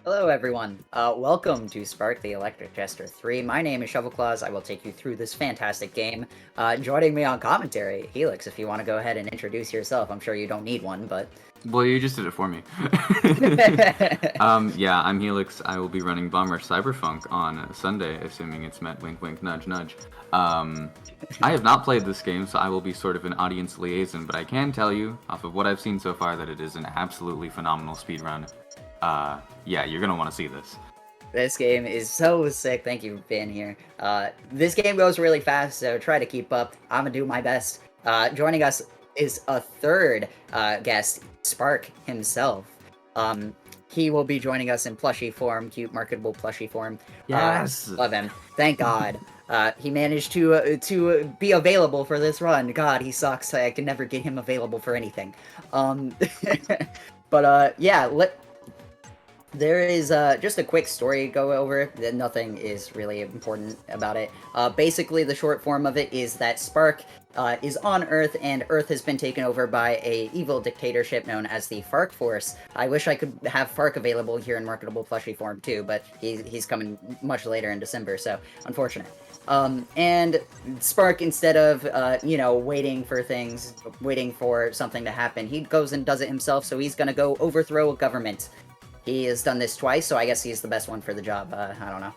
Hello, everyone. Welcome to Spark the Electric Jester 3. My name is shovelclaws. I will take you through this fantastic game. Joining me on commentary, Helix, if you want to go ahead and introduce yourself. I'm sure you don't need one, but... Well, you just did it for me. Yeah, I'm Helix. I will be running Bomber Cyberfunk on Sunday, assuming it's met wink wink nudge nudge. I have not played this game, so I will be sort of an audience liaison, but I can tell you, off of what I've seen so far, that it is an absolutely phenomenal speedrun. Yeah, you're gonna want to see this. This game is so sick. Thank you for being here. This game goes really fast, so try to keep up. I'm gonna do my best. Joining us is a third guest, Spark himself. He will be joining us in plushie form, cute, marketable plushie form. Yes! Love him. Thank God. He managed to be available for this run. God, he sucks. I can never get him available for anything. But yeah, there is just a quick story to go over. Nothing is really important about it. Basically, the short form of it is that Spark is on Earth, and Earth has been taken over by a evil dictatorship known as the Fark Force. I wish I could have Fark available here in marketable plushie form too, but he's coming much later in December, so unfortunate. And Spark, instead of, waiting for something to happen, he goes and does it himself, so he's gonna go overthrow a government. He has done this twice, so I guess he's the best one for the job. I don't know.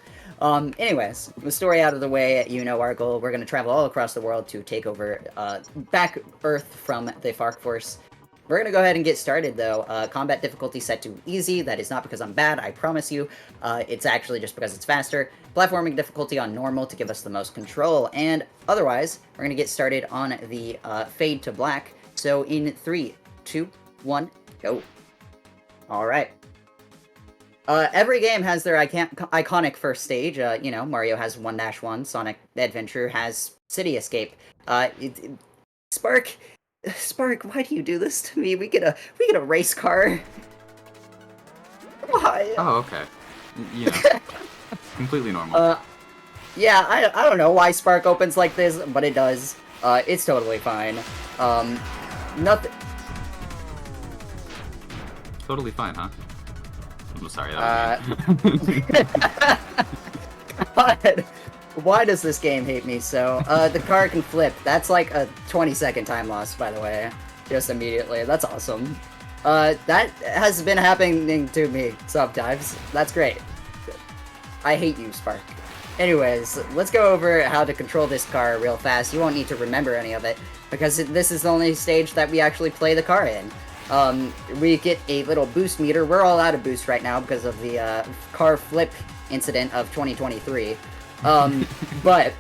Anyways, the story out of the way, you know our goal. We're going to travel all across the world to take over, back Earth from the Fark Force. We're going to go ahead and get started, though. Combat difficulty set to easy. That is not because I'm bad, I promise you. It's actually just because it's faster. Platforming difficulty on normal to give us the most control. And otherwise, we're going to get started on the fade to black. So in 3, 2, 1, go. Alright. Every game has their iconic first stage. Mario has 1-1, Sonic Adventure has City Escape. Spark, why do you do this to me? We get a race car. Why? Oh, okay. Yeah. Completely normal. Yeah, I don't know why Spark opens like this, but it does. It's totally fine. Nothing... Totally fine, huh? I'm sorry, that was God, why does this game hate me so? The car can flip. That's like a 20-second time loss, by the way. Just immediately. That's awesome. That has been happening to me sometimes. That's great. I hate you, Spark. Anyways, let's go over how to control this car real fast. You won't need to remember any of it, because this is the only stage that we actually play the car in. We get a little boost meter. We're all out of boost right now because of the car flip incident of 2023. But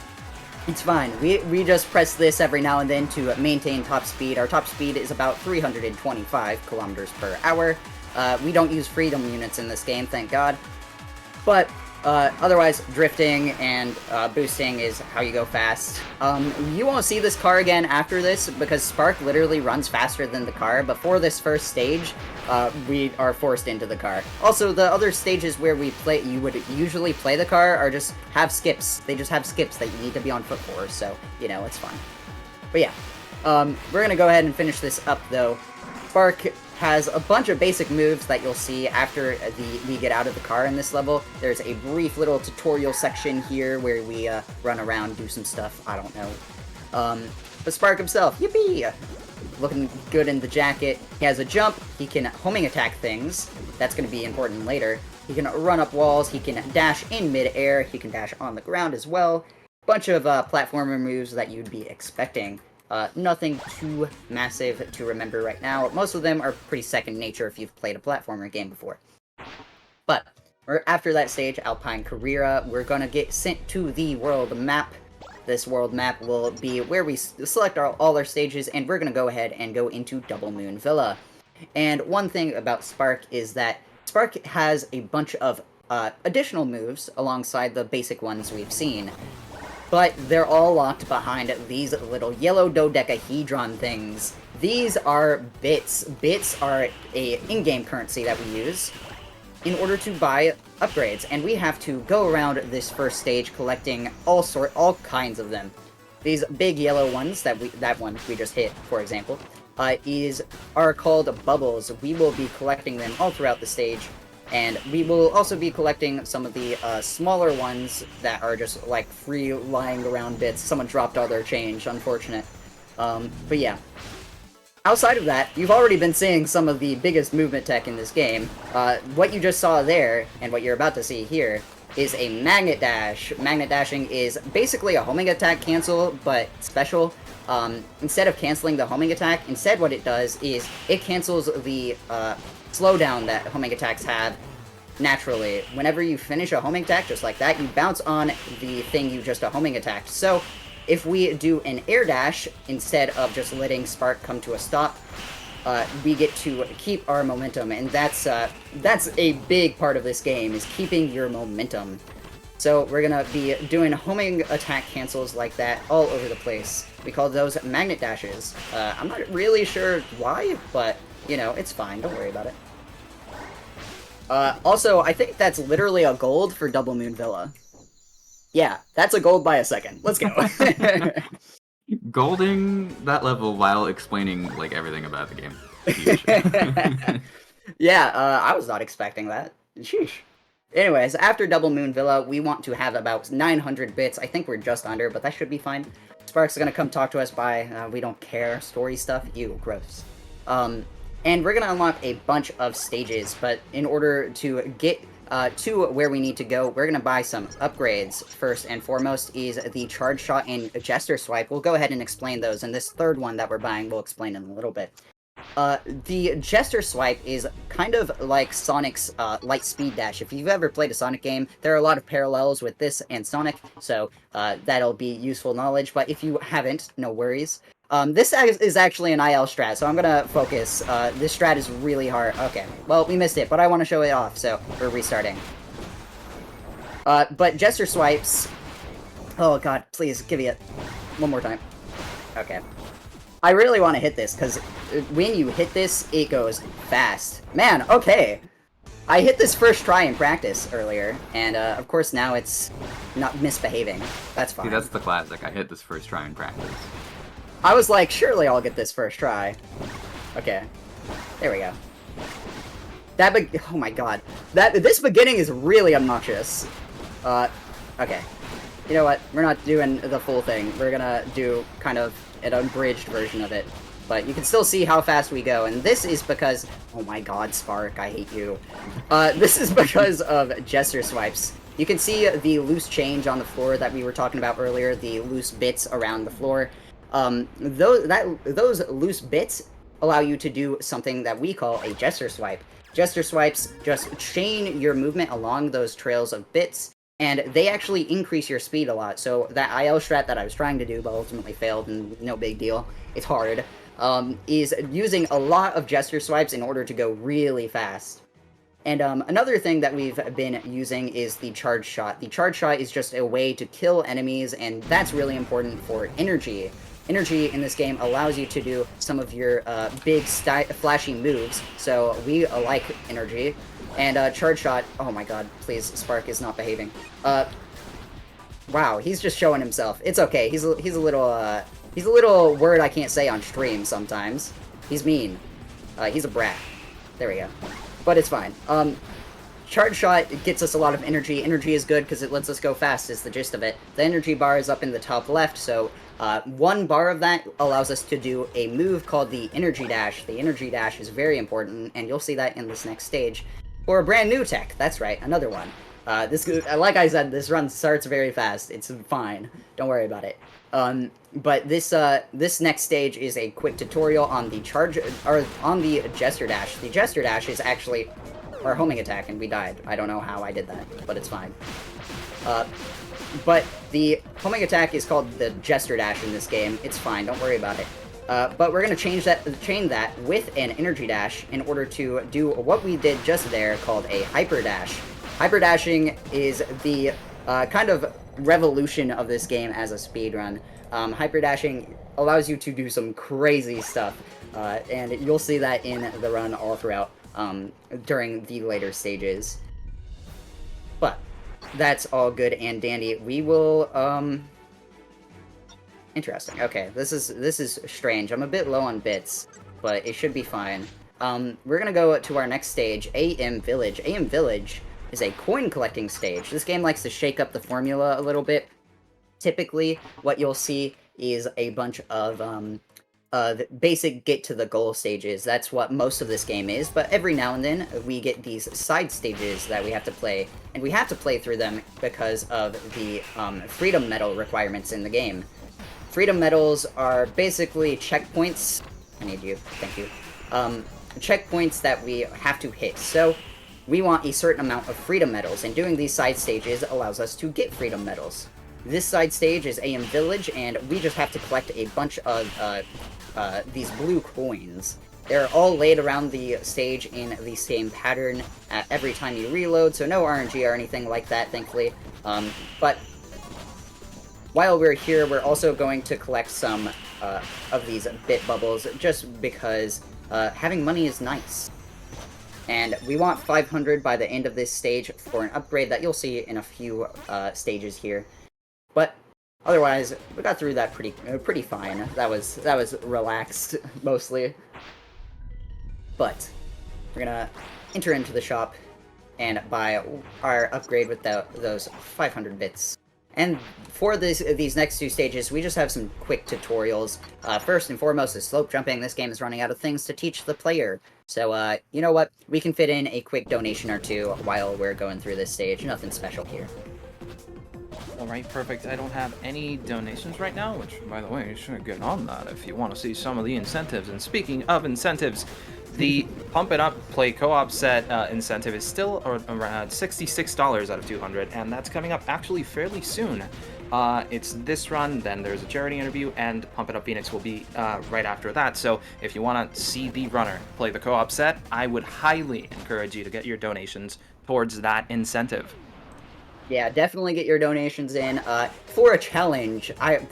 it's fine. We just press this every now and then to maintain top speed. Our top speed is about 325 kilometers per hour. We don't use freedom units in this game, thank God. But otherwise, drifting and boosting is how you go fast. You won't see this car again after this, because Spark literally runs faster than the car. Before this first stage, we are forced into the car. Also, the other stages where you would usually play the car are just have skips. They just have skips that you need to be on foot for, so, it's fine. But yeah, we're gonna go ahead and finish this up, though. Spark has a bunch of basic moves that you'll see after we get out of the car in this level. There's a brief little tutorial section here where we run around, do some stuff, I don't know. But Spark himself, yippee! Looking good in the jacket. He has a jump, he can homing attack things, that's going to be important later. He can run up walls, he can dash in mid-air, he can dash on the ground as well. Bunch of platformer moves that you'd be expecting. Nothing too massive to remember right now. Most of them are pretty second nature if you've played a platformer game before. But after that stage, Alpine Carrera, we're gonna get sent to the world map. This world map will be where we select all our stages, and we're gonna go ahead and go into Double Moon Villa. And one thing about Spark is that Spark has a bunch of additional moves alongside the basic ones we've seen. But they're all locked behind these little yellow dodecahedron things. These are bits. Bits are a in-game currency that we use in order to buy upgrades, and we have to go around this first stage collecting all kinds of them. These big yellow ones that one we just hit, for example, are called bubbles. We will be collecting them all throughout the stage. And we will also be collecting some of the smaller ones that are just like free lying around bits. Someone dropped all their change, unfortunate. But yeah. Outside of that, you've already been seeing some of the biggest movement tech in this game. What you just saw there, and what you're about to see here, is a magnet dash. Magnet dashing is basically a homing attack cancel, but special. Instead of canceling the homing attack, instead what it does is it cancels the slowdown that homing attacks have naturally. Whenever you finish a homing attack, just like that, you bounce on the thing you just homing attacked. So, if we do an air dash, instead of just letting Spark come to a stop, we get to keep our momentum, and that's a big part of this game, is keeping your momentum. So we're gonna be doing homing attack cancels like that all over the place. We call those magnet dashes. I'm not really sure why, but, you know, it's fine, don't worry about it. Also, I think that's literally a gold for Double Moon Villa. Yeah, that's a gold by a second. Let's go. Golding that level while explaining like everything about the game. Huge. Yeah, I was not expecting that. Sheesh. Anyways, after Double Moon Villa, we want to have about 900 bits. I think we're just under, but that should be fine. Spark's gonna come talk to us by, we don't care, story stuff. Ew, gross. And we're gonna unlock a bunch of stages, but in order to get to where we need to go, we're going to buy some upgrades. First and foremost is the Charge Shot and Jester Swipe. We'll go ahead and explain those, and this third one that we're buying we'll explain in a little bit. The Jester Swipe is kind of like Sonic's Light Speed Dash. If you've ever played a Sonic game, there are a lot of parallels with this and Sonic, so that'll be useful knowledge, but if you haven't, no worries. This is actually an IL strat, so I'm gonna focus. This strat is really hard. Okay, well, we missed it, but I want to show it off, so we're restarting. But Jester Swipes... Oh god, please, give me it. One more time. Okay. I really want to hit this, because when you hit this, it goes fast. Man, okay! I hit this first try in practice earlier, and of course now it's not misbehaving. That's fine. See, that's the classic. I hit this first try in practice. I was like, surely I'll get this first try. Okay. There we go. Oh my god. This beginning is really obnoxious. Okay. You know what? We're not doing the full thing. We're gonna do kind of an unbridged version of it. But you can still see how fast we go, and this is because... Oh my god, Spark, I hate you. This is because of Jester Swipes. You can see the loose change on the floor that we were talking about earlier, the loose bits around the floor. Those loose bits allow you to do something that we call a Jester Swipe. Jester Swipes just chain your movement along those trails of bits, and they actually increase your speed a lot. So that IL strat that I was trying to do, but ultimately failed, and no big deal, it's hard, is using a lot of Jester Swipes in order to go really fast. And another thing that we've been using is the Charge Shot. The Charge Shot is just a way to kill enemies, and that's really important for energy. Energy in this game allows you to do some of your big, flashy moves, so we like energy. And Charge Shot, oh my god, please, Spark is not behaving. Wow, he's just showing himself. It's okay, he's a little word I can't say on stream sometimes. He's mean. He's a brat. There we go. But it's fine. Charge Shot gets us a lot of energy. Energy is good because it lets us go fast, is the gist of it. The energy bar is up in the top left, so one bar of that allows us to do a move called the Energy Dash. The Energy Dash is very important, and you'll see that in this next stage. For a brand new tech, that's right, another one. Like I said, this run starts very fast. It's fine. Don't worry about it. But this next stage is a quick tutorial on the on the Jester Dash. The Jester Dash is actually our homing attack, and we died. I don't know how I did that, but it's fine. But the homing attack is called the Jester Dash in this game. It's fine, don't worry about it. But we're going to chain that with an Energy Dash in order to do what we did just there called a Hyper Dash. Hyper Dashing is the kind of revolution of this game as a speedrun. Hyper Dashing allows you to do some crazy stuff, and you'll see that in the run all throughout during the later stages. But that's all good and dandy. We will, interesting. Okay, this is strange. I'm a bit low on bits, but it should be fine. we're gonna go to our next stage, AM Village. AM Village is a coin collecting stage. This game likes to shake up the formula a little bit. Typically, what you'll see is a bunch of the basic get to the goal stages. That's what most of this game is, but every now and then we get these side stages that we have to play, and we have to play through them because of the freedom medal requirements in the game. Freedom medals are basically checkpoints. I need you, thank you. Checkpoints that we have to hit. So we want a certain amount of freedom medals, and doing these side stages allows us to get freedom medals. This side stage is AM Village, and we just have to collect a bunch of these blue coins. They're all laid around the stage in the same pattern every time you reload, so no RNG or anything like that, thankfully. But while we're here, we're also going to collect some of these bit bubbles, just because having money is nice. And we want 500 by the end of this stage for an upgrade that you'll see in a few stages here. But otherwise, we got through that pretty fine. That was relaxed mostly. But we're gonna enter into the shop and buy our upgrade with those 500 bits. And for these next two stages, we just have some quick tutorials. First and foremost is slope jumping. This game is running out of things to teach the player. So, you know what? We can fit in a quick donation or two while we're going through this stage. Nothing special here. Alright, perfect. I don't have any donations right now, which, by the way, you should get on that if you want to see some of the incentives. And speaking of incentives, the Pump It Up Play Co-op set incentive is still around $66 out of 200, and that's coming up actually fairly soon. It's this run, then there's a charity interview, and Pump It Up Phoenix will be right after that. So if you want to see the runner play the co-op set, I would highly encourage you to get your donations towards that incentive. Yeah, definitely get your donations in. For a challenge, I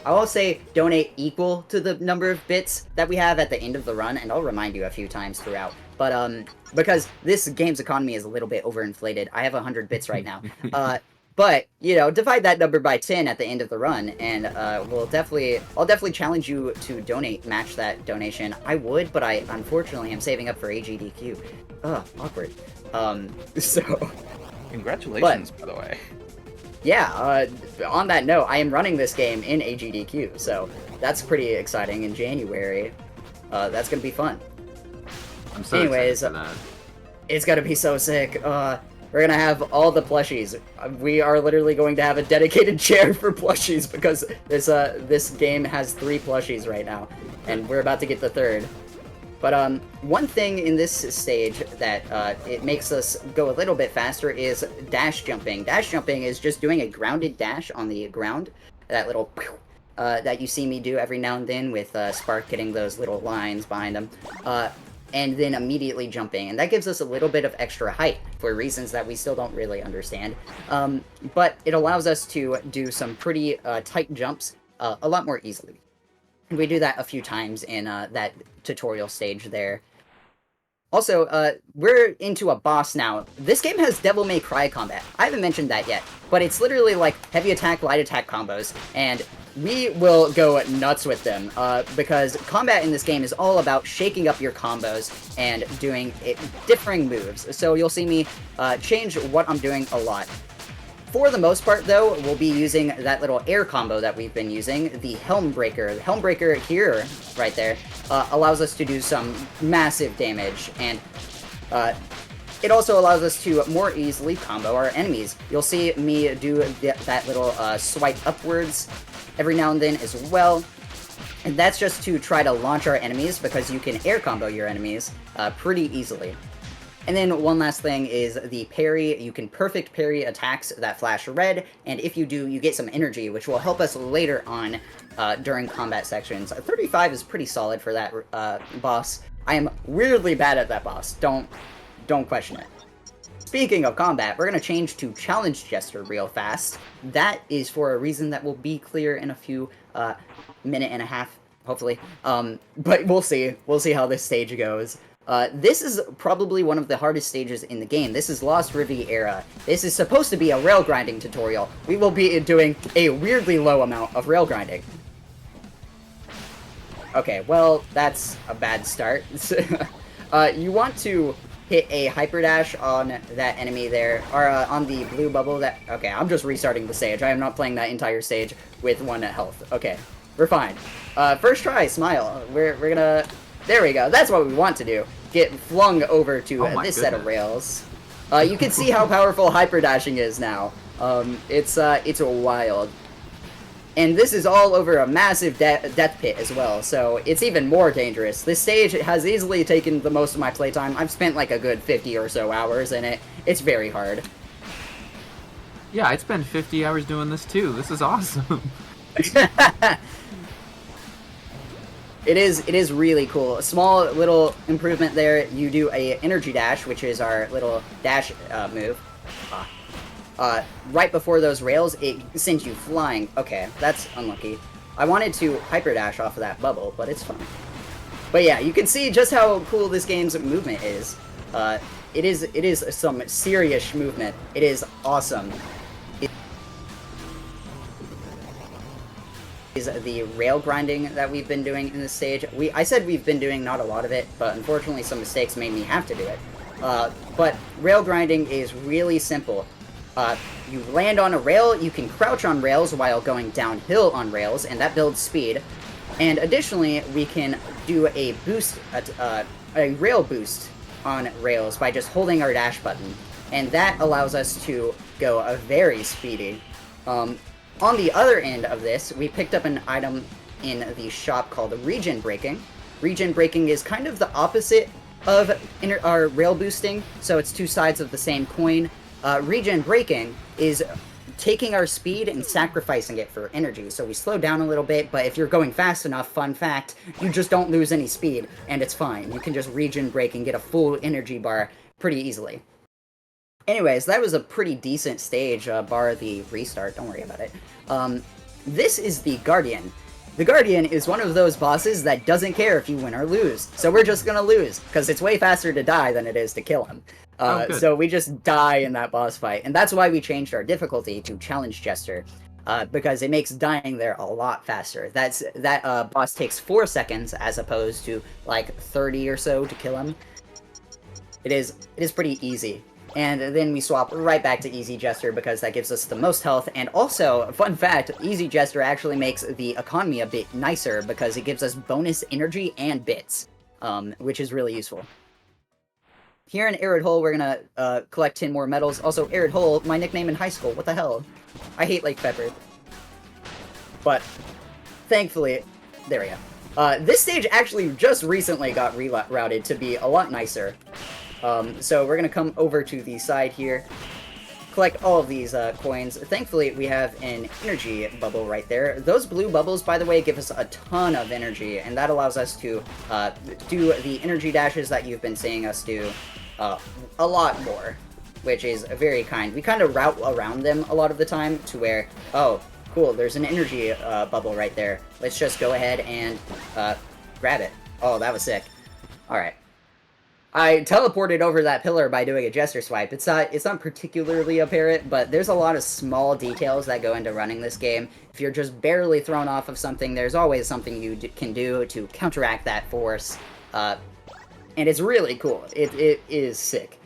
will say donate equal to the number of bits that we have at the end of the run, and I'll remind you a few times throughout. But, because this game's economy is a little bit overinflated, I have 100 bits right now. But, you know, divide that number by 10 at the end of the run, and I'll definitely challenge you to match that donation. I would, but I unfortunately am saving up for AGDQ. Ugh, awkward. So... Congratulations, by the way. Yeah, on that note, I am running this game in AGDQ, so that's pretty exciting in January. That's gonna be fun. I'm so Anyways, excited for that. It's gonna be so sick. We're gonna have all the plushies. We are literally going to have a dedicated chair for plushies because this game has 3 plushies right now, and we're about to get the 3rd. But one thing in this stage that it makes us go a little bit faster is dash jumping. Dash jumping is just doing a grounded dash on the ground. That little that you see me do every now and then with Spark getting those little lines behind them. And then immediately jumping. And that gives us a little bit of extra height for reasons that we still don't really understand. But it allows us to do some pretty tight jumps a lot more easily. We do that a few times in that tutorial stage there. Also, we're into a boss now. This game has Devil May Cry combat. I haven't mentioned that yet, but it's literally like heavy attack, light attack combos, and we will go nuts with them, because combat in this game is all about shaking up your combos and doing differing moves. So you'll see me change what I'm doing a lot. For the most part, though, we'll be using that little air combo that we've been using, the Helm Breaker. The Helm Breaker here, right there, allows us to do some massive damage, and it also allows us to more easily combo our enemies. You'll see me do that little swipe upwards every now and then as well, and that's just to try to launch our enemies, because you can air combo your enemies pretty easily. And then one last thing is the parry. You can perfect parry attacks that flash red, and if you do, you get some energy, which will help us later on during combat sections. 35 is pretty solid for that boss. I am weirdly bad at that boss. Don't question it. Speaking of combat, we're going to change to Challenge Jester real fast. That is for a reason that will be clear in a few minute and a half, hopefully. But we'll see. We'll see how this stage goes. This is probably one of the hardest stages in the game. This is Lost Riviera. This is supposed to be a rail grinding tutorial. We will be doing a weirdly low amount of rail grinding. Okay, well, that's a bad start. You want to hit a hyper dash on that enemy there, or on the blue bubble that... Okay, I'm just restarting the stage. I am not playing that entire stage with 1 health. Okay, we're fine. First try, smile. We're gonna... There we go. That's what we want to do. Get flung over to this set of rails. You can see how powerful hyper dashing is now. It's wild. And this is all over a massive death pit as well, so it's even more dangerous. This stage has easily taken the most of my playtime. I've spent like a good 50 or so hours in it. It's very hard. Yeah, I'd spend 50 hours doing this too. This is awesome. It is really cool. A small little improvement there. You do a energy dash, which is our little dash move. Right before those rails, it sends you flying. Okay, that's unlucky. I wanted to hyper dash off of that bubble, but it's fine. But yeah, you can see just how cool this game's movement is. It is some serious movement. It is awesome. It is the rail grinding that we've been doing in this stage. I said we've been doing not a lot of it, but unfortunately some mistakes made me have to do it. But rail grinding is really simple. You land on a rail, you can crouch on rails while going downhill on rails, and that builds speed. And additionally, we can do a boost, a rail boost on rails by just holding our dash button. And that allows us to go very speedy. On the other end of this, we picked up an item in the shop called Regen Braking. Regen Braking is kind of the opposite of our rail boosting, so it's two sides of the same coin. Regen braking is taking our speed and sacrificing it for energy. So we slow down a little bit, but if you're going fast enough, fun fact, you just don't lose any speed, and it's fine. You can just regen brake and get a full energy bar pretty easily. Anyways, that was a pretty decent stage, bar the restart. Don't worry about it. This is the Guardian. The Guardian is one of those bosses that doesn't care if you win or lose. So we're just gonna lose, because it's way faster to die than it is to kill him. So we just die in that boss fight, and that's why we changed our difficulty to Challenge Jester, because it makes dying there a lot faster. That boss takes 4 seconds as opposed to like 30 or so to kill him. It is pretty easy. And then we swap right back to Easy Jester because that gives us the most health. And also, fun fact, Easy Jester actually makes the economy a bit nicer because it gives us bonus energy and bits, which is really useful. Here in Arid Hole, we're gonna collect 10 more medals. Also, Arid Hole, my nickname in high school. What the hell? I hate Lake Pepper. But, thankfully, there we go. This stage actually just recently got rerouted to be a lot nicer. So we're gonna come over to the side here, collect all of these coins. Thankfully, we have an energy bubble right there. Those blue bubbles, by the way, give us a ton of energy, and that allows us to do the energy dashes that you've been seeing us do a lot more, which is very kind. We kind of route around them a lot of the time to where, oh, cool, there's an energy bubble right there. Let's just go ahead and grab it. Oh, that was sick. Alright. I teleported over that pillar by doing a Jester swipe. It's not particularly apparent, but there's a lot of small details that go into running this game. If you're just barely thrown off of something, there's always something you can do to counteract that force. And it's really cool. It is sick.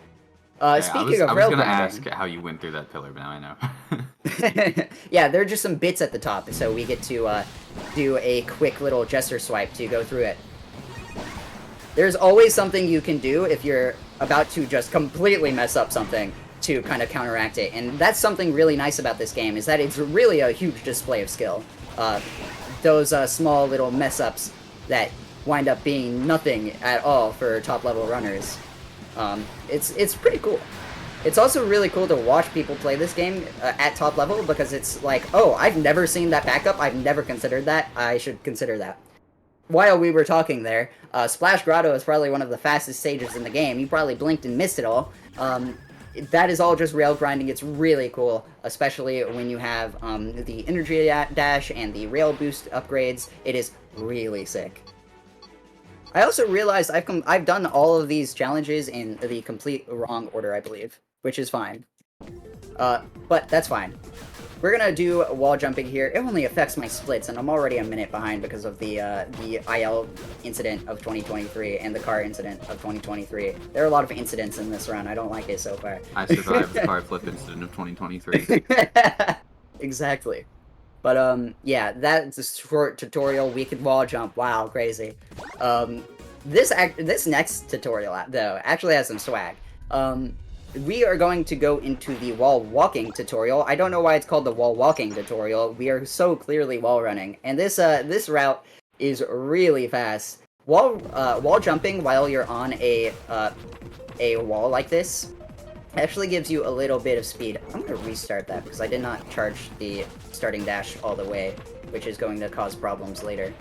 Speaking of rail grinding... I was gonna ask how you went through that pillar, but now I know. Yeah, there are just some bits at the top, so we get to do a quick little Jester swipe to go through it. There's always something you can do if you're about to just completely mess up something to kind of counteract it. And that's something really nice about this game, is that it's really a huge display of skill. Those small little mess-ups that wind up being nothing at all for top-level runners. It's pretty cool. It's also really cool to watch people play this game at top level, because it's like, oh, I've never seen that backup, I've never considered that, I should consider that. While we were talking there, Splash Grotto is probably one of the fastest stages in the game. You probably blinked and missed it all. That is all just rail grinding. It's really cool, especially when you have the energy dash and the rail boost upgrades. It is really sick. I also realized I've done all of these challenges in the complete wrong order, I believe, which is fine. But that's fine. we're gonna do wall jumping here. It only affects my splits, and I'm already a minute behind because of the IL incident of 2023 and the car incident of 2023. There are a lot of incidents in this run. I don't like it so far. I survived the car flip incident of 2023. Exactly. But yeah, that's a short tutorial. We could wall jump. Wow, crazy. This next tutorial though actually has some swag. We are going to go into the wall walking tutorial. I don't know why it's called the wall walking tutorial. We are so clearly wall running, and this route is really fast. Wall jumping while you're on a wall like this actually gives you a little bit of speed. I'm gonna restart that because I did not charge the starting dash all the way, which is going to cause problems later.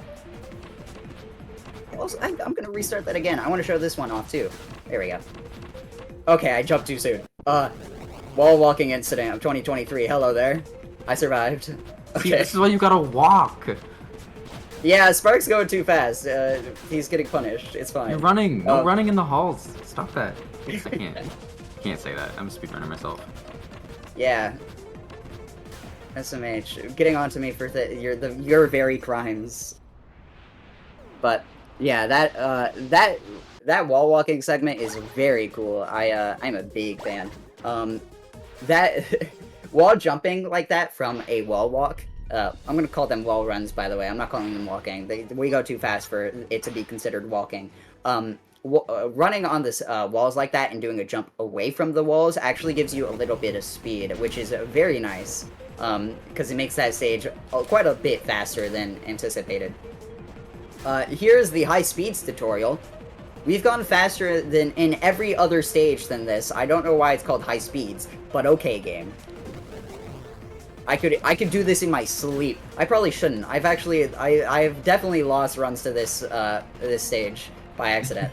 Also, I'm gonna restart that again. I want to show this one off too. There we go. Okay, I jumped too soon. Wall walking incident of 2023. Hello there. I survived. Okay. See, this is why you gotta walk. Yeah, Spark's going too fast. He's getting punished. It's fine. You're running. No running in the halls. Stop that. I can't say that. I'm a speedrunner myself. Yeah. SMH, getting onto me for your very crimes. But yeah, that wall walking segment is very cool. I'm a big fan. That wall jumping like that from a wall walk. I'm gonna call them wall runs, by the way. I'm not calling them walking. We go too fast for it to be considered walking. Running on this walls like that and doing a jump away from the walls actually gives you a little bit of speed, which is very nice. Because it makes that stage quite a bit faster than anticipated. Here's the high speeds tutorial. We've gone faster than in every other stage than this. I don't know why it's called high speeds, but okay, game. I could do this in my sleep. I probably shouldn't. I've definitely lost runs to this this stage by accident.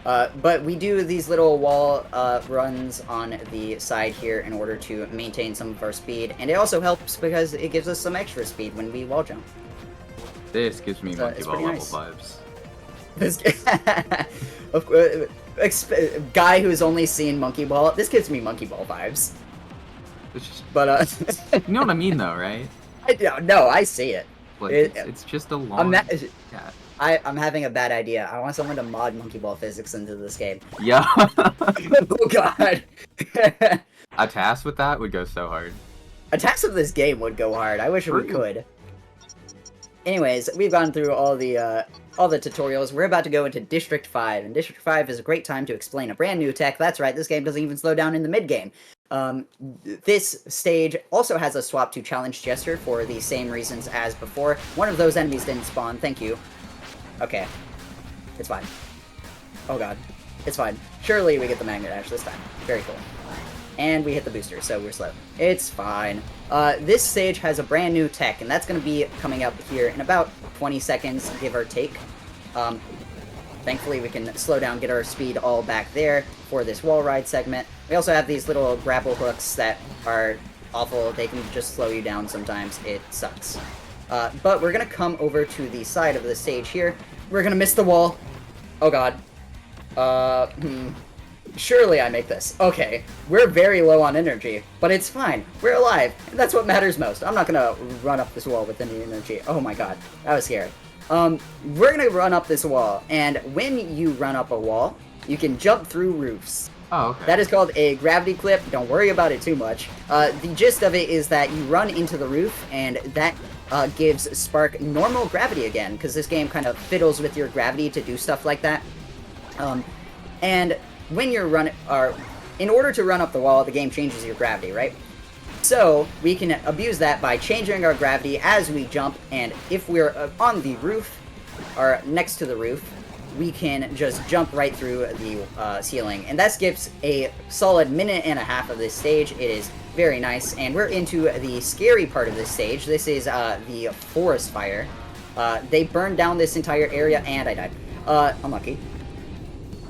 But we do these little wall runs on the side here in order to maintain some of our speed, and it also helps because it gives us some extra speed when we wall jump. This gives me monkey ball level nice. vibes. This guy who's only seen Monkey Ball, this gives me Monkey Ball vibes. It's just, But you know what I mean, though, right? No, I see it. Like it's just a long. Yeah. I'm having a bad idea. I want someone to mod Monkey Ball physics into this game. Yeah. Oh god. A task with that would go so hard. Attacks of this game would go hard. I wish we could. Anyways, we've gone through all the tutorials. We're about to go into District 5, and District 5 is a great time to explain a brand new tech. That's right, this game doesn't even slow down in the mid-game. This stage also has a swap to challenge Jester for the same reasons as before. One of those enemies didn't spawn, thank you. Okay. It's fine. Oh god. It's fine. Surely we get the Magnet Dash this time. Very cool. And we hit the booster, so we're slow. It's fine. This stage has a brand new tech, and that's going to be coming up here in about 20 seconds, give or take. Thankfully, we can slow down, get our speed all back there for this wall ride segment. We also have these little grapple hooks that are awful. They can just slow you down sometimes. It sucks. But we're going to come over to the side of the stage here. We're going to miss the wall. Oh god. Surely I make this. Okay, we're very low on energy, but it's fine. We're alive, and that's what matters most. I'm not gonna run up this wall with any energy. Oh my god, I was scared. We're gonna run up this wall, and when you run up a wall, you can jump through roofs. Oh, okay. That is called a gravity clip. Don't worry about it too much. The gist of it is that you run into the roof, and that gives Spark normal gravity again, because this game kind of fiddles with your gravity to do stuff like that. And when you're in order to run up the wall, the game changes your gravity, right? So, we can abuse that by changing our gravity as we jump, and if we're on the roof, or next to the roof, we can just jump right through the ceiling. And that skips a solid minute and a half of this stage. It is very nice, and we're into the scary part of this stage. This is the forest fire. They burned down this entire area, and I died. Unlucky.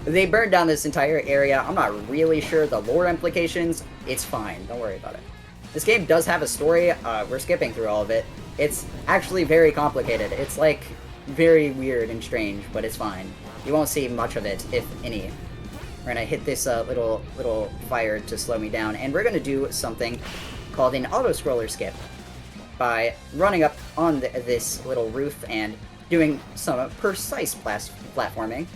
They burned down this entire area. I'm not really sure the lore implications. It's fine. Don't worry about it. This game does have a story. We're skipping through all of it. It's actually very complicated. It's like very weird and strange, but it's fine. You won't see much of it, if any. We're gonna hit this little fire to slow me down, and we're gonna do something called an auto-scroller skip by running up on this little roof and doing some precise platforming.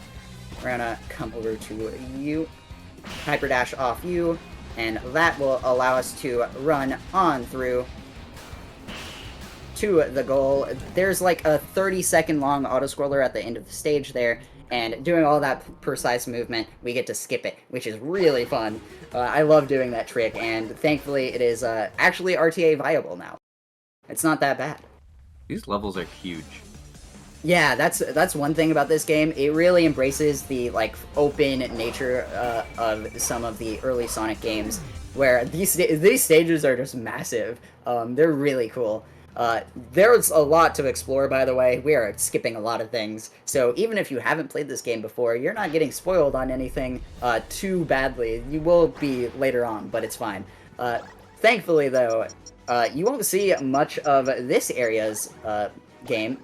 We're gonna come over to you, hyper dash off you, and that will allow us to run on through to the goal. There's like a 30-second long auto-scroller at the end of the stage there, and doing all that precise movement, we get to skip it, which is really fun. I love doing that trick, and thankfully it is actually RTA viable now. It's not that bad. These levels are huge. Yeah, that's one thing about this game. It really embraces the like open nature of some of the early Sonic games, where these stages are just massive. They're really cool. There's a lot to explore, by the way. We are skipping a lot of things, so even if you haven't played this game before, you're not getting spoiled on anything too badly. You will be later on, but it's fine. Thankfully, though, you won't see much of this area's game.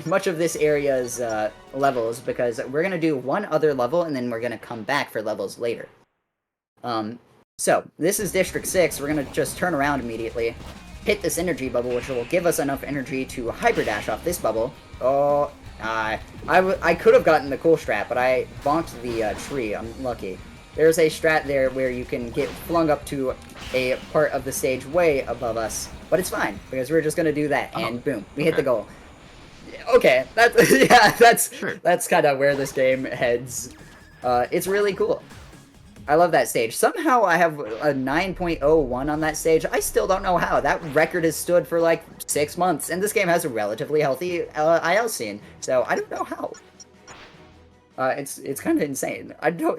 Much of this area's levels, because we're gonna do one other level and then we're gonna come back for levels later. So this is District 6. We're gonna just turn around immediately, hit this energy bubble, which will give us enough energy to hyper dash off this bubble. Oh, I could have gotten the cool strat, but I bonked the tree. I'm lucky. There's a strat there where you can get flung up to a part of the stage way above us, but it's fine, because we're just gonna do that, and boom, we hit the goal. Okay, that's kind of where this game heads. It's really cool. I love that stage. Somehow I have a 9.01 on that stage. I still don't know how. That record has stood for like 6 months, and this game has a relatively healthy IL scene, so I don't know how. It's kind of insane.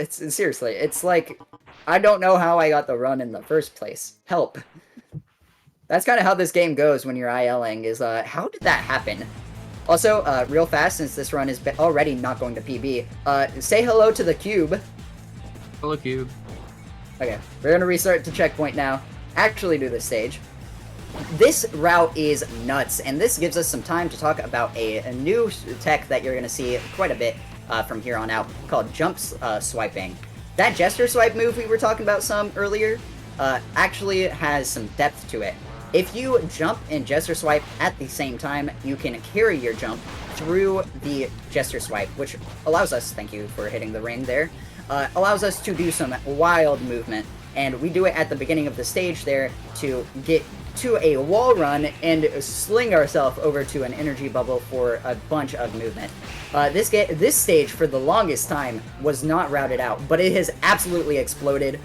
Seriously, it's like, I don't know how I got the run in the first place. Help. That's kind of how this game goes when you're ILing, is, how did that happen? Also, real fast, since this run is already not going to PB, say hello to the cube. Hello, cube. Okay, we're gonna restart to checkpoint now. Actually do this stage. This route is nuts, and this gives us some time to talk about a new tech that you're gonna see quite a bit from here on out, called jump swiping. That Jester swipe move we were talking about some earlier actually has some depth to it. If you jump and Jester swipe at the same time, you can carry your jump through the Jester swipe, which allows us, thank you for hitting the ring there, allows us to do some wild movement. And we do it at the beginning of the stage there to get to a wall run and sling ourselves over to an energy bubble for a bunch of movement. This stage, for the longest time, was not routed out, but it has absolutely exploded.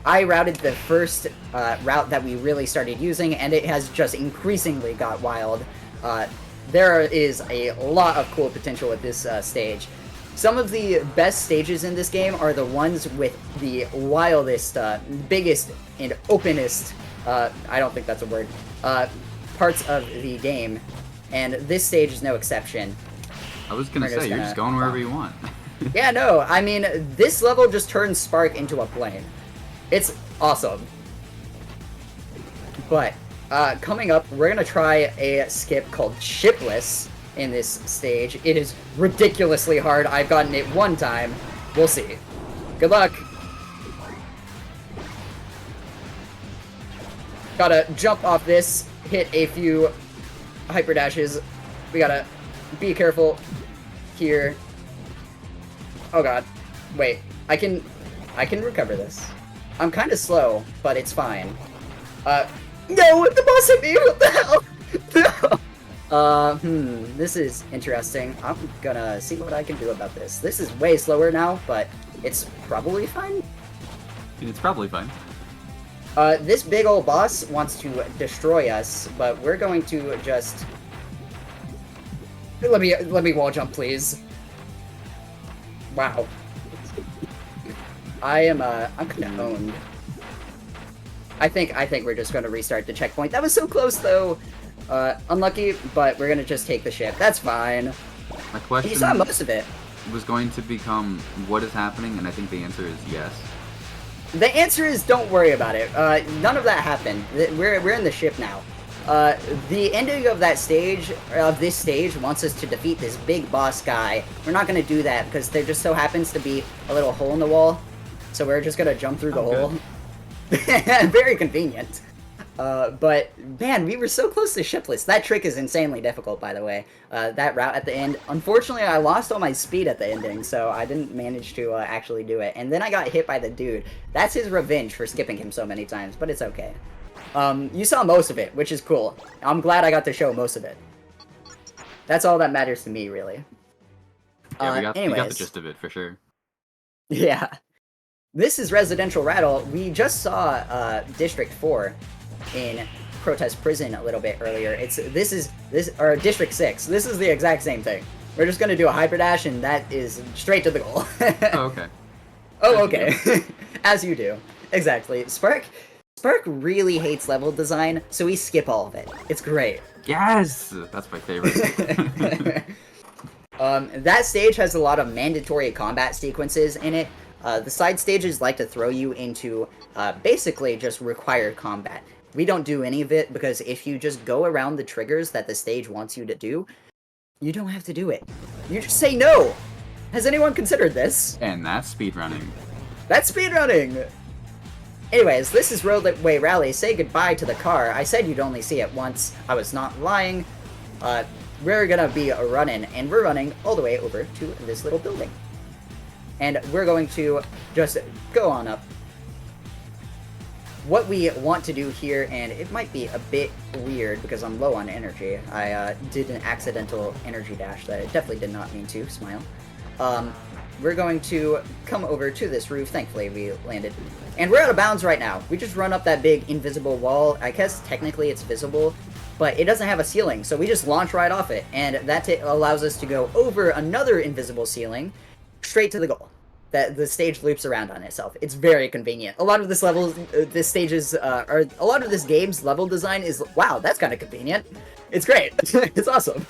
I routed the first route that we really started using, and it has just increasingly got wild. There is a lot of cool potential with this stage. Some of the best stages in this game are the ones with the wildest, biggest, and openest, I don't think that's a word, parts of the game, and this stage is no exception. I was gonna say, you're just going wherever you want. Yeah, no, I mean, this level just turns Spark into a plane. It's awesome. But, coming up, we're gonna try a skip called Shipless in this stage. It is ridiculously hard. I've gotten it one time. We'll see. Good luck. Gotta jump off this, hit a few hyper dashes. We gotta be careful here. Oh god. Wait, I can recover this. I'm kind of slow, but it's fine. No, the boss hit me! What the hell? No! This is interesting. I'm gonna see what I can do about this. This is way slower now, but it's probably fine. It's probably fine. This big old boss wants to destroy us, but we're going to just... Let me wall jump, please. Wow. I'm kinda owned. I think we're just gonna restart the checkpoint. That was so close, though! Unlucky, but we're gonna just take the ship. That's fine. My question You saw most of it. was going to become, what is happening? And I think the answer is yes. The answer is don't worry about it. None of that happened. We're in the ship now. The ending of that stage, of this stage, wants us to defeat this big boss guy. We're not gonna do that because there just so happens to be a little hole in the wall. So we're just gonna jump through the hole. Very convenient. But man, we were so close to shipless. That trick is insanely difficult, by the way. That route at the end. Unfortunately, I lost all my speed at the ending, so I didn't manage to actually do it. And then I got hit by the dude. That's his revenge for skipping him so many times, but it's okay. You saw most of it, which is cool. I'm glad I got to show most of it. That's all that matters to me, really. Yeah, we got the anyways. gist of it for sure. Yeah. This is Residential Rattle. We just saw District 4 in Protest Prison a little bit earlier. Or District 6. This is the exact same thing. We're just gonna do a hyper dash, and that is straight to the goal. Oh, okay. Oh, okay. As you do. Exactly. Spark really hates level design, so we skip all of it. It's great. Yes! That's my favorite. That stage has a lot of mandatory combat sequences in it. The side stages like to throw you into basically just required combat. We don't do any of it because if you just go around the triggers that the stage wants you to do, you don't have to do it. You just say no! Has anyone considered this? And that's speedrunning. That's speedrunning! Anyways, this is Roadway Rally. Say goodbye to the car. I said you'd only see it once. I was not lying. We're gonna be running, and we're running all the way over to this little building. And we're going to just go on up. What we want to do here, and it might be a bit weird because I'm low on energy. I did an accidental energy dash that I definitely did not mean to, smile. We're going to come over to this roof. Thankfully, we landed. And we're out of bounds right now. We just run up that big invisible wall. I guess technically it's visible, but it doesn't have a ceiling, so we just launch right off it. And that allows us to go over another invisible ceiling, straight to the goal. That the stage loops around on itself. It's very convenient. A lot of this a lot of this game's level design is, wow, that's kind of convenient. It's great. It's awesome.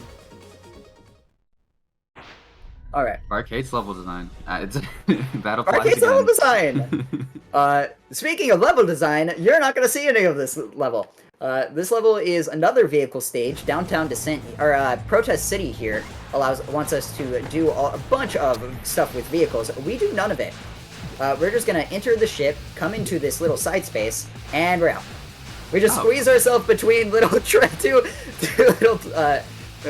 All right. Arcade's level design. It's that applies Arcade's again. level design. Speaking of level design, you're not gonna see any of this level. This level is another vehicle stage. Downtown Descent, or Protest City here wants us to do a bunch of stuff with vehicles. We do none of it. We're just gonna enter the ship, come into this little side space, and we're out. We just squeeze ourselves between little two little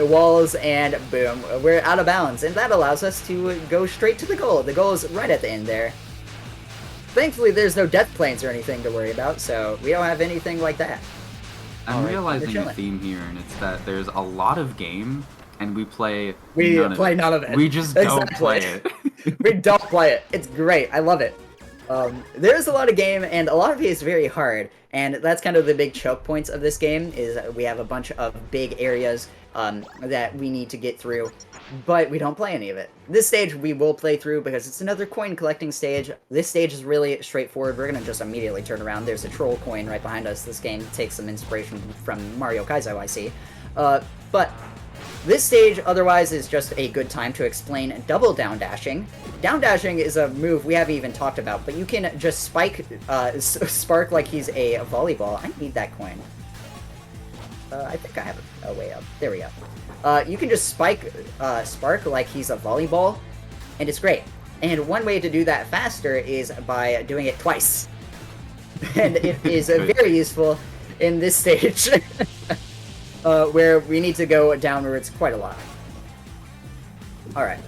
walls, and boom, we're out of bounds. And that allows us to go straight to the goal. The goal is right at the end there. Thankfully, there's no death planes or anything to worry about, so we don't have anything like that. I'm realizing a theme here, and it's that there's a lot of game, and we play none of it. We just don't play it. We don't play it. It's great. I love it. There's a lot of game, and a lot of it is very hard, and that's kind of the big choke points of this game, is we have a bunch of big areas that we need to get through, but we don't play any of it. This stage we will play through because it's another coin collecting stage. This stage is really straightforward. We're going to just immediately turn around. There's a troll coin right behind us. This game takes some inspiration from Mario Kaizo, I see. But this stage, otherwise, is just a good time to explain double down dashing. Down dashing is a move we haven't even talked about, but you can just spark like he's a volleyball. I need that coin. I think I have a way up. There we go. You can just spark like he's a volleyball, and it's great. And one way to do that faster is by doing it twice. And it is very useful in this stage, where we need to go downwards quite a lot. Alright.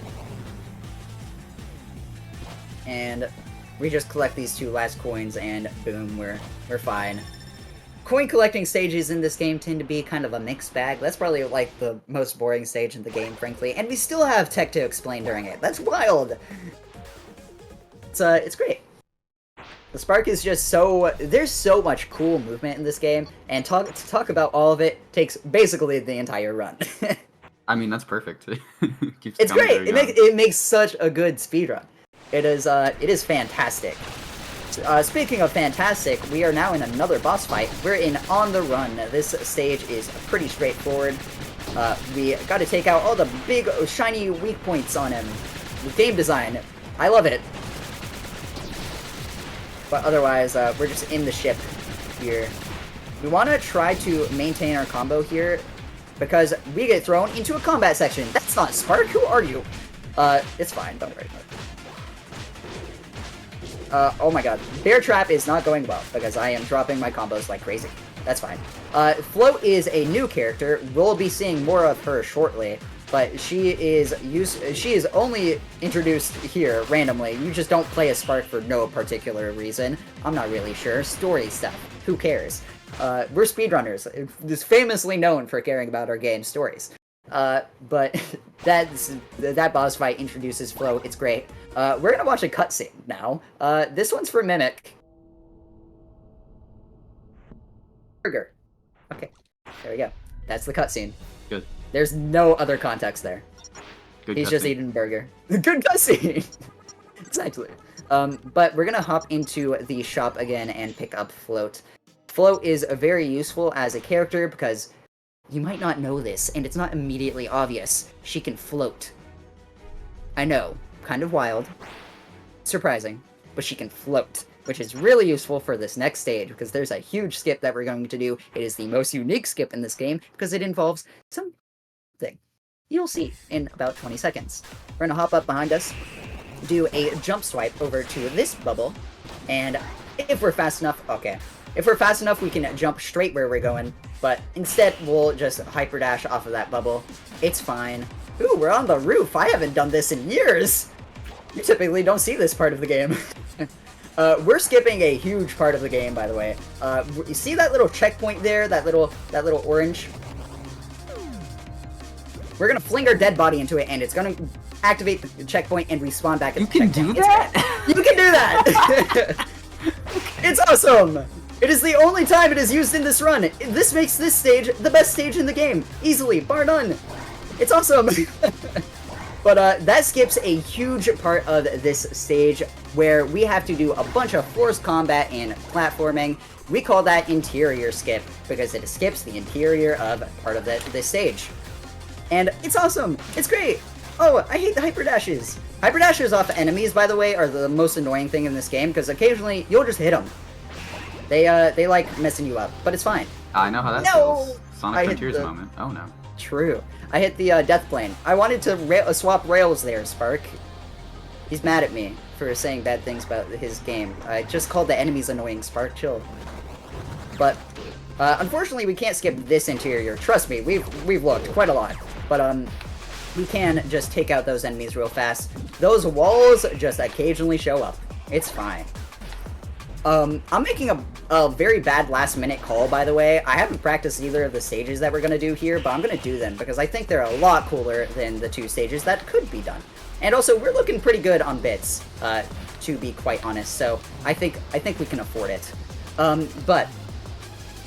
And we just collect these two last coins, and boom, we're fine. Coin collecting stages in this game tend to be kind of a mixed bag. That's probably like the most boring stage in the game, frankly. And we still have tech to explain during it. That's wild! It's great. The spark is just there's so much cool movement in this game, and to talk about all of it takes basically the entire run. I mean, that's perfect. It's great! It makes such a good speedrun. It is fantastic. Speaking of fantastic, we are now in another boss fight. We're in On the Run. This stage is pretty straightforward. We gotta take out all the big, shiny weak points on him. The game design, I love it. But otherwise, we're just in the ship here. We want to try to maintain our combo here, because we get thrown into a combat section. That's not Spark, who are you? It's fine, don't worry. Oh my god. Bear Trap is not going well, because I am dropping my combos like crazy. That's fine. Float is a new character. We'll be seeing more of her shortly, but she is only introduced here randomly. You just don't play a Spark for no particular reason. I'm not really sure. Story stuff. Who cares? We're speedrunners. It's famously known for caring about our game stories. But that boss fight introduces Float. It's great. We're gonna watch a cutscene now. This one's for Mimic. Burger. Okay, there we go. That's the cutscene. Good. There's no other context there. Good. He's just eating burger. Good cutscene. Exactly. But we're gonna hop into the shop again and pick up Float. Float is very useful as a character because you might not know this, and it's not immediately obvious. She can float. I know, kind of wild, surprising, but she can float, which is really useful for this next stage, because there's a huge skip that we're going to do. It is the most unique skip in this game, because it involves something. You'll see in about 20 seconds. We're gonna hop up behind us, do a jump swipe over to this bubble, and if we're fast enough, if we're fast enough, we can jump straight where we're going, but instead, we'll just hyper dash off of that bubble. It's fine. Ooh, we're on the roof! I haven't done this in years! You typically don't see this part of the game. We're skipping a huge part of the game, by the way. You see that little checkpoint there? That little orange? We're gonna fling our dead body into it, and it's gonna activate the checkpoint and respawn back at the checkpoint. You can do that? You can do that! It's awesome! It is the only time it is used in this run. This makes this stage the best stage in the game. Easily, bar none. It's awesome. But that skips a huge part of this stage where we have to do a bunch of forced combat and platforming. We call that interior skip because it skips the interior of part of this stage. And it's awesome. It's great. Oh, I hate the hyper dashes. Hyper dashes off enemies, by the way, are the most annoying thing in this game because occasionally you'll just hit them. They like messing you up, but it's fine. I know how that feels. Sonic Frontiers moment. Oh no. True. I hit the death plane. I wanted to swap rails there, Spark. He's mad at me for saying bad things about his game. I just called the enemies annoying, Spark. Chill. But unfortunately, we can't skip this interior. Trust me, we've looked quite a lot. But we can just take out those enemies real fast. Those walls just occasionally show up. It's fine. I'm making a very bad last-minute call, by the way. I haven't practiced either of the stages that we're going to do here, but I'm going to do them because I think they're a lot cooler than the two stages that could be done. And also, we're looking pretty good on bits, to be quite honest, so I think we can afford it. But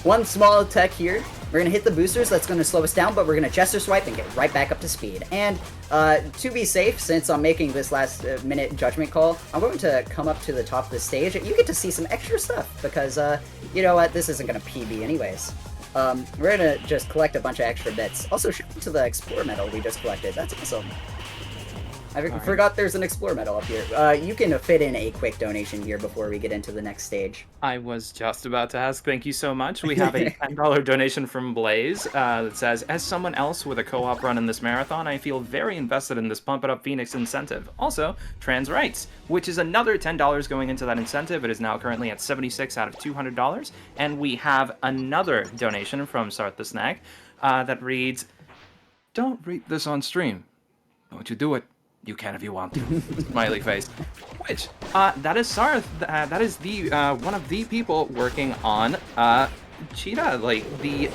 one small tech here. We're going to hit the boosters, that's going to slow us down, but we're going to Jester swipe and get right back up to speed. And to be safe, since I'm making this last minute judgment call, I'm going to come up to the top of the stage. You get to see some extra stuff, because, you know what, this isn't going to PB anyways. We're going to just collect a bunch of extra bits. Also, shout out to the Explore medal we just collected. That's awesome. I forgot there's an Explore medal up here. You can fit in a quick donation here before we get into the next stage. I was just about to ask. Thank you so much. We have a $10 donation from Blaze that says, as someone else with a co-op run in this marathon, I feel very invested in this Pump It Up Phoenix incentive. Also, trans rights, which is another $10 going into that incentive. It is now currently at $76 out of $200. And we have another donation from Sarth the Snack that reads, don't read this on stream. Don't you do it. You can if you want to. Smiley face. Which, that is Sarth. That is the one of the people working on Cheetah, like the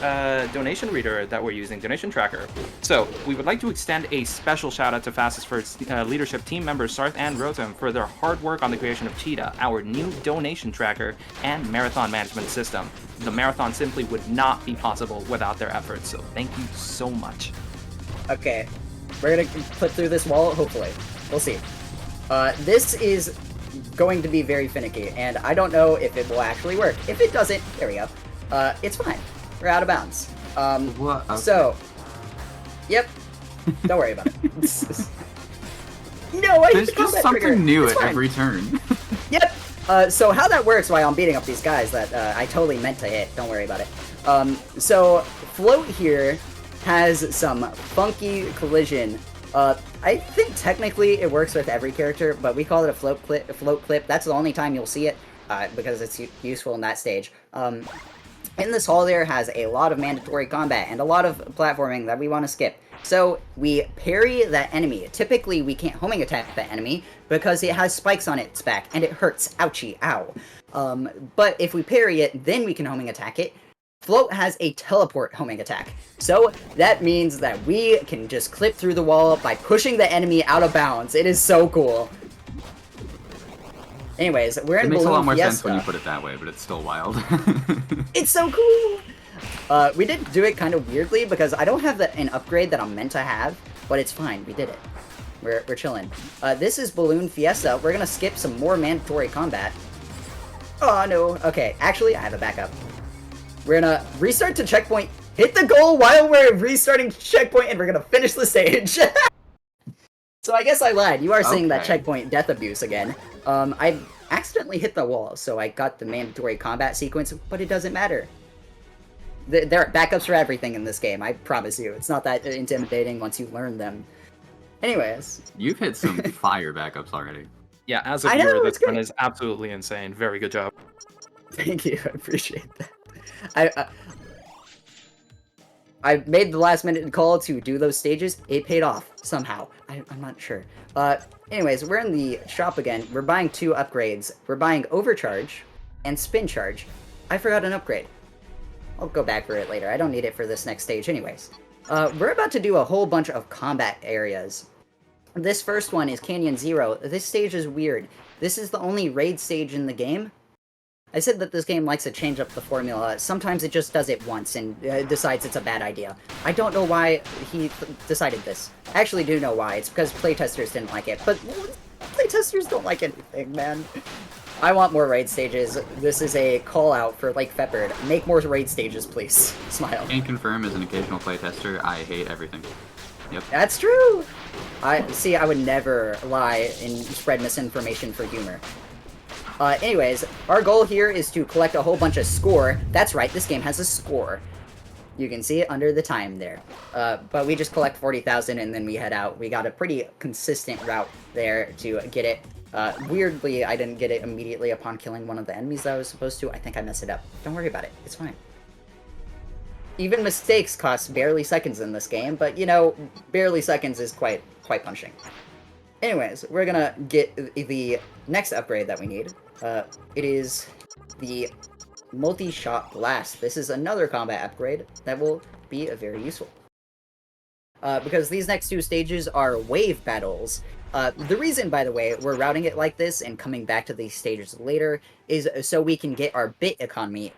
donation reader that we're using, donation tracker. So we would like to extend a special shout out to Fastest for its leadership team members Sarth and Rotom for their hard work on the creation of Cheetah, our new donation tracker and marathon management system. The marathon simply would not be possible without their efforts. So thank you so much. Okay. We're gonna put through this wall, hopefully. We'll see. This is going to be very finicky, and I don't know if it will actually work. If it doesn't, there we go. It's fine. We're out of bounds. What? Okay. So, yep. Don't worry about it. No, I There's just something new at every turn. Yep. So how that works while I'm beating up these guys that I totally meant to hit, don't worry about it. So Float here has some funky collision. I think technically it works with every character, but we call it a float clip. That's the only time you'll see it, because it's useful in that stage. In this hall there has a lot of mandatory combat and a lot of platforming that we want to skip. So we parry that enemy. Typically we can't homing attack that enemy because it has spikes on its back and it hurts. Ouchie, ow. But if we parry it, then we can homing attack it. Float has a teleport homing attack. So that means that we can just clip through the wall by pushing the enemy out of bounds. It is so cool. Anyways, we're in It makes a lot more Fiesta. sense when you put it that way, but it's still wild. It's so cool! We did do it kind of weirdly because I don't have an upgrade that I'm meant to have, but it's fine. We did it. We're chilling. This is Balloon Fiesta. We're gonna skip some more mandatory combat. Oh no. Okay, actually, I have a backup. We're gonna restart to checkpoint, hit the goal while we're restarting checkpoint, and we're gonna finish the stage. So I guess I lied. You are seeing that checkpoint death abuse again. I accidentally hit the wall, so I got the mandatory combat sequence, but it doesn't matter. There are backups for everything in this game, I promise you. It's not that intimidating once you learn them. Anyways. You've hit some fire backups already. Yeah, as a viewer, this one is absolutely insane. Very good job. Thank you, I appreciate that. I made the last minute call to do those stages. It paid off, somehow. I'm not sure. Anyways, we're in the shop again. We're buying 2 upgrades. We're buying Overcharge and Spin Charge. I forgot an upgrade. I'll go back for it later. I don't need it for this next stage anyways. We're about to do a whole bunch of combat areas. This first one is Canyon Zero. This stage is weird. This is the only raid stage in the game. I said that this game likes to change up the formula. Sometimes it just does it once and decides it's a bad idea. I don't know why he decided this. I actually do know why. It's because playtesters didn't like it. But playtesters don't like anything, man. I want more raid stages. This is a call out for Lake Feppard. Make more raid stages, please. Smile. Can confirm as an occasional playtester, I hate everything. Yep. That's true! I would never lie and spread misinformation for humor. Anyways, our goal here is to collect a whole bunch of score. That's right, this game has a score. You can see it under the time there. But we just collect 40,000 and then we head out. We got a pretty consistent route there to get it. Weirdly, I didn't get it immediately upon killing one of the enemies that I was supposed to. I think I messed it up. Don't worry about it. It's fine. Even mistakes cost barely seconds in this game, but you know, barely seconds is quite punishing. Anyways, we're gonna get the next upgrade that we need. It is the multi-shot blast. This is another combat upgrade that will be very useful. Because these next 2 stages are wave battles. The reason, by the way, we're routing it like this and coming back to these stages later is so we can get our bit economy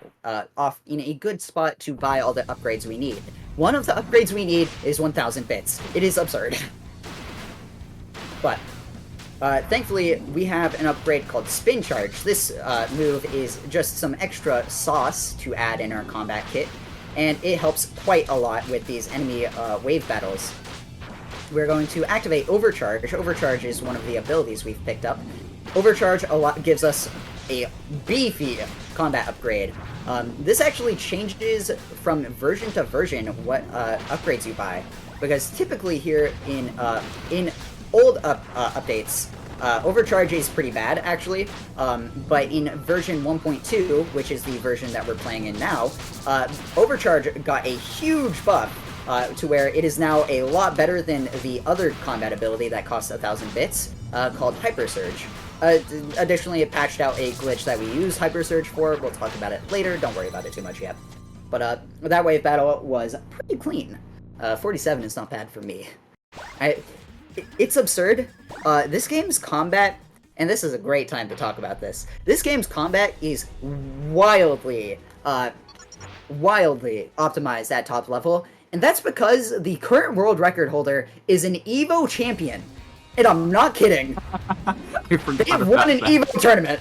off in a good spot to buy all the upgrades we need. One of the upgrades we need is 1,000 bits. It is absurd. But thankfully, we have an upgrade called Spin Charge. This move is just some extra sauce to add in our combat kit, and it helps quite a lot with these enemy wave battles. We're going to activate Overcharge. Overcharge is one of the abilities we've picked up. Overcharge gives us a beefy combat upgrade. This actually changes from version to version what upgrades you buy, because typically here in old updates, Overcharge is pretty bad, actually, but in version 1.2, which is the version that we're playing in now, Overcharge got a huge buff to where it is now a lot better than the other combat ability that costs 1,000 bits, called Hyper Surge. Additionally, it patched out a glitch that we use Hyper Surge for. We'll talk about it later. Don't worry about it too much yet. But that wave battle was pretty clean. 47 is not bad for me. It's absurd. This game's combat, and this is a great time to talk about this. This game's combat is wildly optimized at top level, and that's because the current world record holder is an EVO champion. And I'm not kidding. They've won an EVO tournament.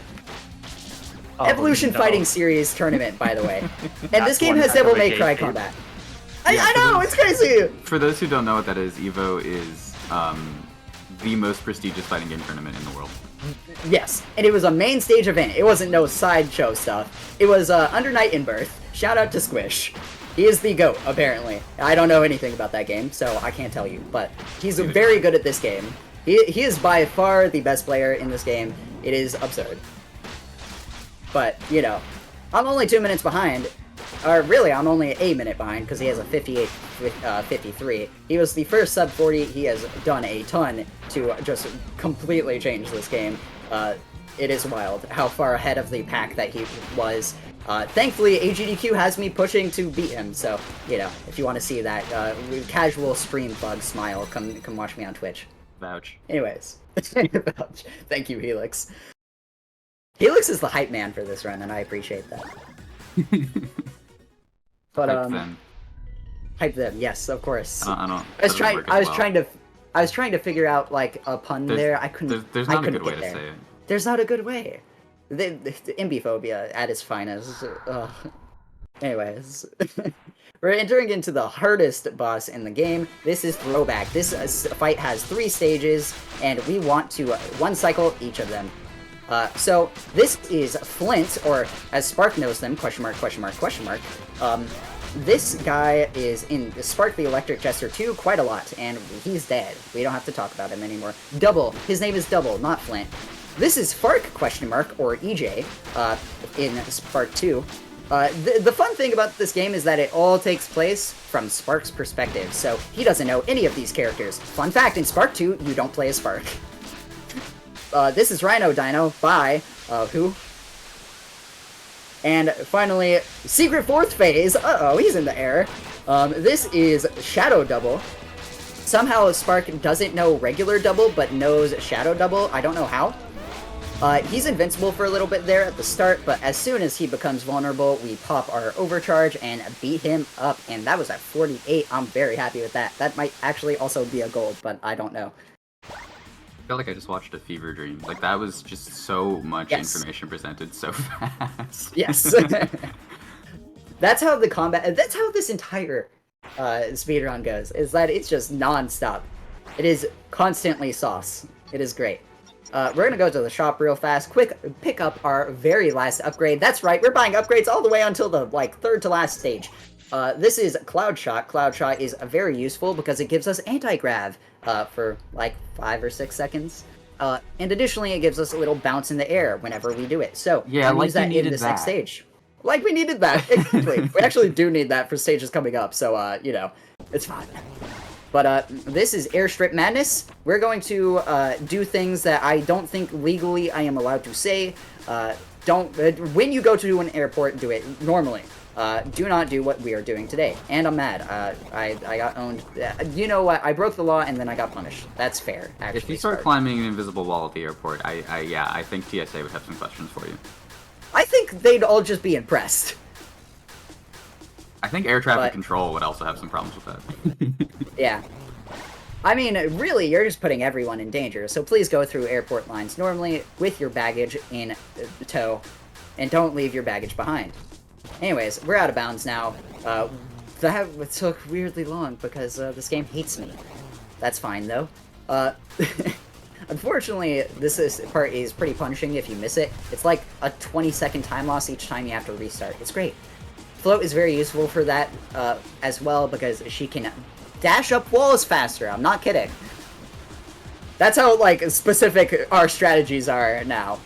Evolution Fighting Series tournament, by the way. And this game has Devil May Cry combat. I know, it's crazy! For those who don't know what that is, EVO is the most prestigious fighting game tournament in the world. Yes, and it was a main stage event. It wasn't no sideshow stuff. It was Under Night in Birth. Shout out to Squish. He is the GOAT, apparently. I don't know anything about that game, so I can't tell you, but he's very good at this game. He is by far the best player in this game. It is absurd. But, you know, I'm only 2 minutes behind. Or really, I'm only a minute behind because he has a 58 with 53. He was the first sub 40. He has done a ton to just completely change this game. It is wild how far ahead of the pack that he was. Thankfully, AGDQ has me pushing to beat him, so, you know, if you want to see that casual stream bug smile, come watch me on Twitch. Vouch. Anyways. Vouch. Thank you, Helix. Helix is the hype man for this run, and I appreciate that. But, Hype them. Hype them, yes, of course. I don't. I was trying to figure out, like, a pun there. I couldn't. There's not a good way to say it. There's not a good way. The imbiphobia at its finest. Anyways. We're entering into the hardest boss in the game. This is Throwback. This fight has 3 stages, and we want to one cycle each of them. So this is Flint, or as Spark knows them, question mark, question mark, question mark. This guy is in Spark the Electric Jester 2 quite a lot, and he's dead. We don't have to talk about him anymore. Double. His name is Double, not Flint. This is Fark, question mark, or EJ, in Spark 2. The fun thing about this game is that it all takes place from Spark's perspective, so he doesn't know any of these characters. Fun fact, in Spark 2, you don't play as Spark. This is Rhino Dino by, who? And finally, Secret 4th Phase, uh-oh, he's in the air. This is Shadow Double. Somehow Spark doesn't know regular Double, but knows Shadow Double, I don't know how. He's invincible for a little bit there at the start, but as soon as he becomes vulnerable, we pop our overcharge and beat him up, and that was at 48. I'm very happy with that. That might actually also be a gold, but I don't know. I feel like I just watched a fever dream. Like, that was just so much information presented so fast. Yes. That's how the combat, that's how this entire speedrun goes, is that it's just non-stop. It is constantly sauce. It is great. We're gonna go to the shop real fast, quick pick up our very last upgrade. That's right, we're buying upgrades all the way until the, like, 3rd to last stage. This is Cloud Shot. Cloud Shot is very useful because it gives us anti-grav for, like, 5 or 6 seconds. And additionally, it gives us a little bounce in the air whenever we do it. So, yeah, like use that in this next stage. Like we needed that, exactly. We actually do need that for stages coming up, so, you know, it's fine. But, this is Airstrip Madness. We're going to, do things that I don't think legally I am allowed to say. When you go to an airport, do it normally. Do not do what we are doing today. And I'm mad. I got owned. You know what? I broke the law and then I got punished. That's fair, actually. If you start climbing an invisible wall at the airport, I think TSA would have some questions for you. I think they'd all just be impressed. I think air traffic control would also have some problems with that. Yeah. I mean, really, you're just putting everyone in danger, so please go through airport lines normally with your baggage in tow, and don't leave your baggage behind. Anyways, we're out of bounds now. That took weirdly long because this game hates me. That's fine, though. Unfortunately, this part is pretty punishing if you miss it. It's like a 20-second time loss each time you have to restart. It's great. Float is very useful for that as well because she can dash up walls faster. I'm not kidding. That's how, like, specific our strategies are now.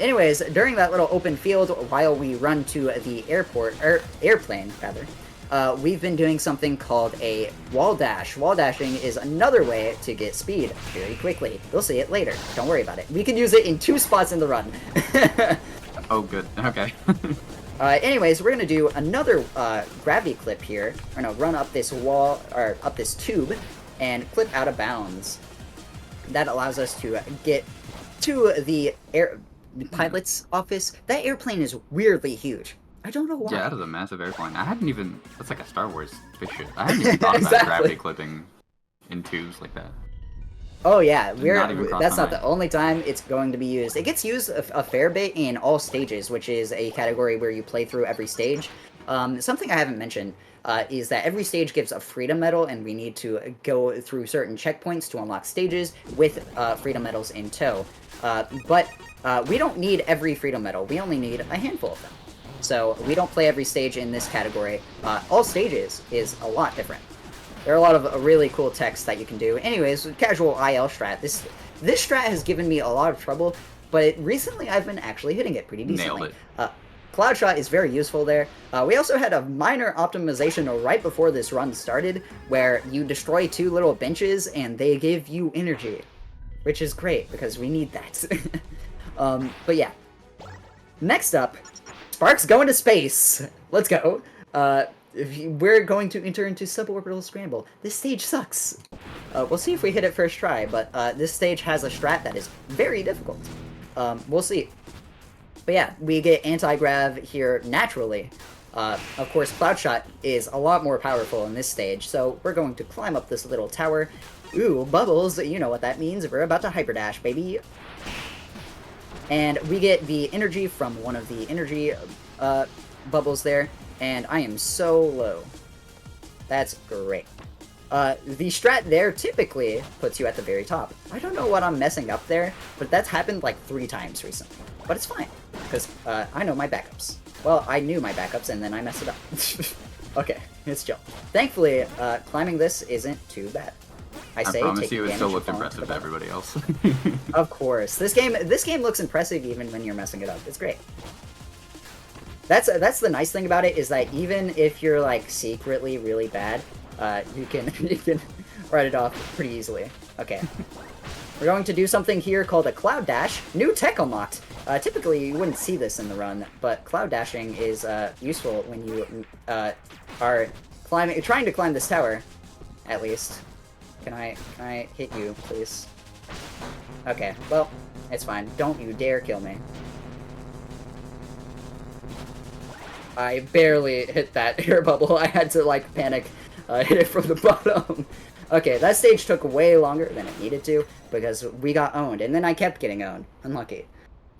Anyways, during that little open field, while we run to the airport, or airplane, rather, we've been doing something called a wall dash. Wall dashing is another way to get speed very quickly. You'll see it later. Don't worry about it. We can use it in 2 spots in the run. Oh, good. Okay. Anyways, we're gonna do another gravity clip here. We're gonna run up this wall, or up this tube, and clip out of bounds. That allows us to get to the pilot's office. That airplane is weirdly huge. I don't know why. Yeah, that is a massive airplane. I hadn't even... That's like a Star Wars spaceship. I hadn't even thought about gravity clipping in tubes like that. Oh yeah, that's not the only time it's going to be used. It gets used a fair bit in all stages, which is a category where you play through every stage. Something I haven't mentioned is that every stage gives a freedom medal, and we need to go through certain checkpoints to unlock stages with freedom medals in tow. But we don't need every freedom medal. We only need a handful of them. So we don't play every stage in this category. All stages is a lot different. There are a lot of really cool texts that you can do. Anyways, casual IL strat. This strat has given me a lot of trouble, but recently I've been actually hitting it pretty decently. Nailed it. Cloud Shot is very useful there. We also had a minor optimization right before this run started, where you destroy 2 little benches and they give you energy, which is great because we need that. But yeah. Next up, Sparks going to space. Let's go. We're going to enter into suborbital scramble. This stage sucks. We'll see if we hit it first try, but this stage has a strat that is very difficult. We'll see. But yeah, we get anti-grav here naturally. Of course, Cloud Shot is a lot more powerful in this stage, so we're going to climb up this little tower. Ooh, bubbles, you know what that means. We're about to hyperdash, baby. And we get the energy from one of the energy bubbles there, and I am so low. That's great. The strat there typically puts you at the very top. I don't know what I'm messing up there, but that's happened like 3 times recently. But it's fine, because I know my backups. Well, I knew my backups, and then I messed it up. Okay, it's chill. Thankfully, climbing this isn't too bad. I promise you, it still looks impressive to everybody else. Of course, this game looks impressive even when you're messing it up. It's great. That's the nice thing about it, is that even if you're like secretly really bad, you can write it off pretty easily. Okay. We're going to do something here called a Cloud Dash. New tech unlocked. Typically, you wouldn't see this in the run, but Cloud Dashing is useful when you are trying to climb this tower, at least. Can I hit you, please? Okay, well, it's fine. Don't you dare kill me. I barely hit that air bubble. I had to, like, panic, hit it from the bottom. Okay, that stage took way longer than it needed to, because we got owned, and then I kept getting owned. Unlucky.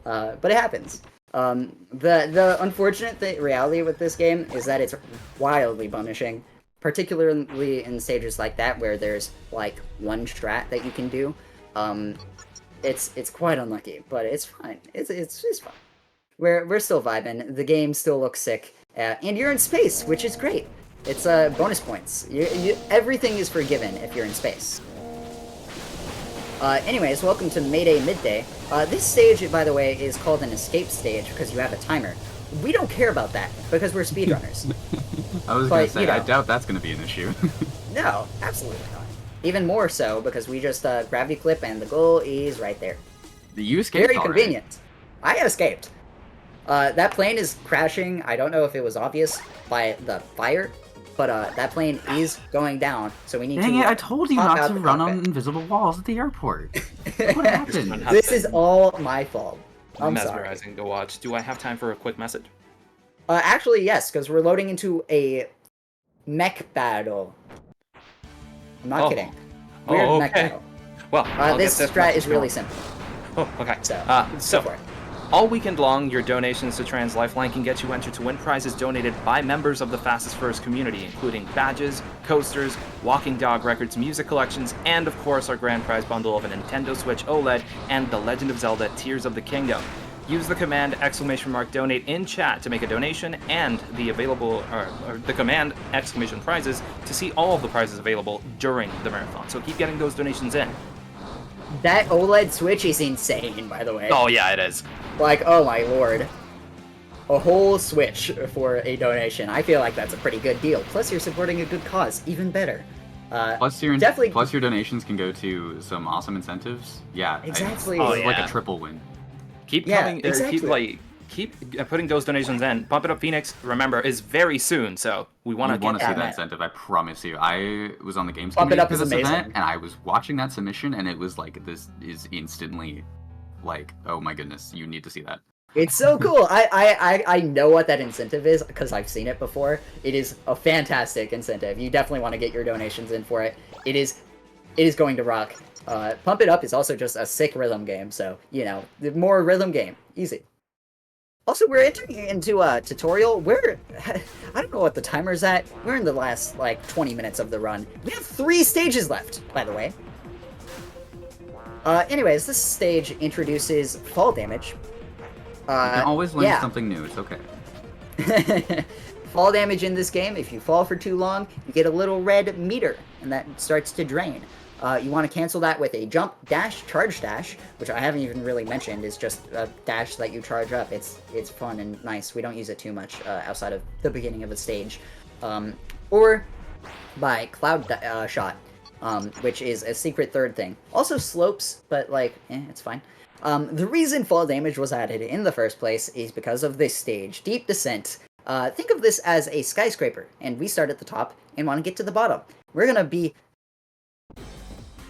But it happens. The unfortunate reality with this game is that it's wildly punishing, particularly in stages like that where there's, like, one strat that you can do. It's quite unlucky, but it's fine. It's fine. We're still vibing. The game still looks sick, and you're in space, which is great. It's bonus points. Everything is forgiven if you're in space. Anyways, welcome to Mayday Midday. This stage, by the way, is called an escape stage because you have a timer. We don't care about that because we're speedrunners. I was gonna say, I doubt that's gonna be an issue. No, absolutely not. Even more so because we just gravity clip and the goal is right there. You escaped. Very convenient. I escaped. That plane is crashing. I don't know if it was obvious by the fire, but that plane is going down, so we need to... Dang it, I told you not to run on invisible walls at the airport. What happened? This is all my fault. I'm mesmerizing sorry. to watch. Do I have time for a quick message? Actually, yes, because we're loading into a mech battle. I'm not kidding. Weird mech battle. Well, this strat is really simple. Oh, okay. So so go for it. All weekend long, your donations to Trans Lifeline can get you entered to win prizes donated by members of the Fastest First community, including badges, coasters, Walking Dog Records music collections, and of course our grand prize bundle of a Nintendo Switch OLED and The Legend of Zelda Tears of the Kingdom. Use the command !donate in chat to make a donation, and the command !prizes to see all of the prizes available during the marathon. So keep getting those donations in. That OLED Switch is insane, by the way. Oh yeah, it is. Like, oh my lord. A whole Switch for a donation. I feel like that's a pretty good deal. Plus you're supporting a good cause. Even better. Plus your donations can go to some awesome incentives. Yeah. Exactly. It's like a triple win. Keep keep putting those donations in. Bump It Up Phoenix, remember, is very soon, so we want to see that incentive. I promise you. I was on the games Bump committee It Up for is this amazing. event, and I was watching that submission, and it was like, this is instantly, like, oh my goodness, you need to see that. It's so cool. I know what that incentive is because I've seen it before. It is a fantastic incentive. You definitely want to get your donations in for it. It is going to rock. Pump It Up is also just a sick rhythm game, so, you know, the more rhythm game. Easy. Also, we're entering into a tutorial. I don't know what the timer's at. We're in the last, like, 20 minutes of the run. We have 3 stages left, by the way. Anyways, this stage introduces fall damage. You can always learn something new. It's okay. fall damage in this game, if you fall for too long, you get a little red meter, and that starts to drain. You want to cancel that with a jump, dash, charge dash, which I haven't even really mentioned, is just a dash that you charge up. It's fun and nice. We don't use it too much outside of the beginning of a stage. Or by cloud shot, which is a secret third thing. Also slopes, but like, it's fine. The reason fall damage was added in the first place is because of this stage, Deep Descent. Think of this as a skyscraper, and we start at the top and want to get to the bottom. We're gonna be...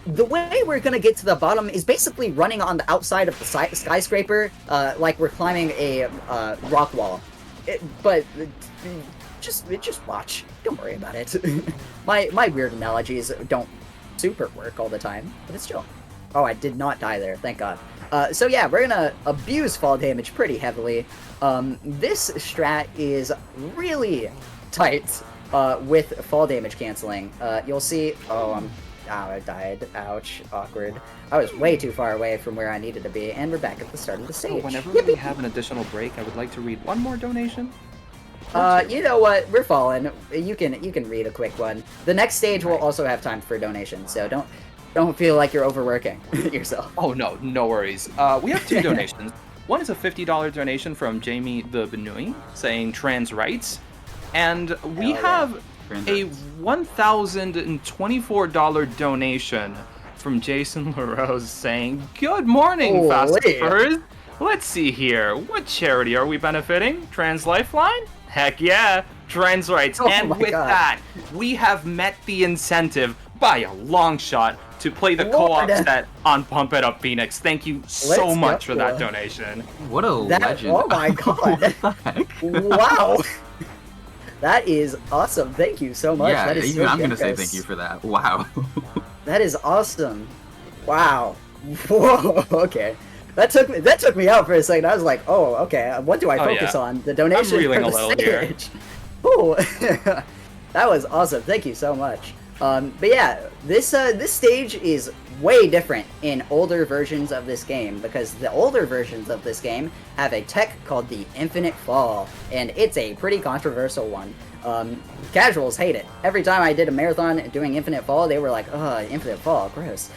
The way we're gonna get to the bottom is basically running on the outside of the skyscraper, like we're climbing a rock wall. Just watch. Don't worry about it. my weird analogies don't super work all the time, but it's chill. Oh, I did not die there, thank God. So yeah, we're gonna abuse fall damage pretty heavily. This strat is really tight with fall damage canceling. You'll see... Oh, I died. Ouch. Awkward. I was way too far away from where I needed to be, and we're back at the start of the stage. So whenever we have an additional break, I would like to read one more donation. You know what? We're falling. You can read a quick one. The next stage will also have time for donations, so don't feel like you're overworking yourself. Oh no, no worries. We have two donations. One is a $50 donation from Jamie the Benui saying trans rights, and we have a $1,024 donation from Jason LaRose saying, "Good morning, Fasters. Let's see here. What charity are we benefiting? Trans Lifeline? Heck yeah, trans rights." And with that, we have met the incentive by a long shot to play the co-op set on Pump It Up Phoenix. Thank you so much for that donation. What a legend. Oh my god. Wow. That is awesome. Thank you so much. Yeah, that is even so I'm going to say generous. thank you for that. Wow. That is awesome. Wow. Whoa, okay. That took me out for a second. I was like, oh, okay. What do I focus on? The donation I'm reeling or a the little here. stage? Ooh. That was awesome. Thank you so much. But yeah, this stage is way different in older versions of this game, because the older versions of this game have a tech called the Infinite Fall, and it's a pretty controversial one. Casuals hate it. Every time I did a marathon doing Infinite Fall, they were like, "Ugh, Infinite Fall, gross."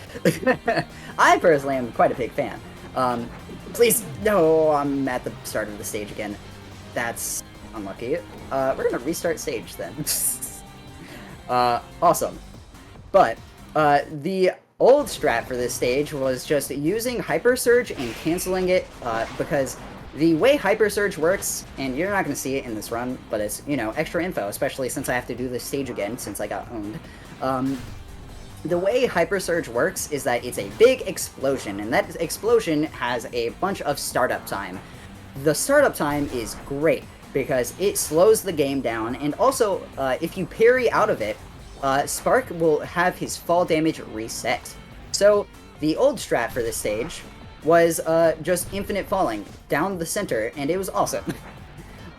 I personally am quite a big fan. Please, no, I'm at the start of the stage again. That's unlucky. We're gonna restart stage then. Awesome. But, the old strat for this stage was just using Hyper Surge and canceling it, because the way Hyper Surge works, and you're not going to see it in this run, but it's, you know, extra info, especially since I have to do this stage again, since I got owned. The way Hyper Surge works is that it's a big explosion, and that explosion has a bunch of startup time. The startup time is great, because it slows the game down, and also, if you parry out of it, Spark will have his fall damage reset. So, the old strat for this stage was just infinite falling down the center, and it was awesome.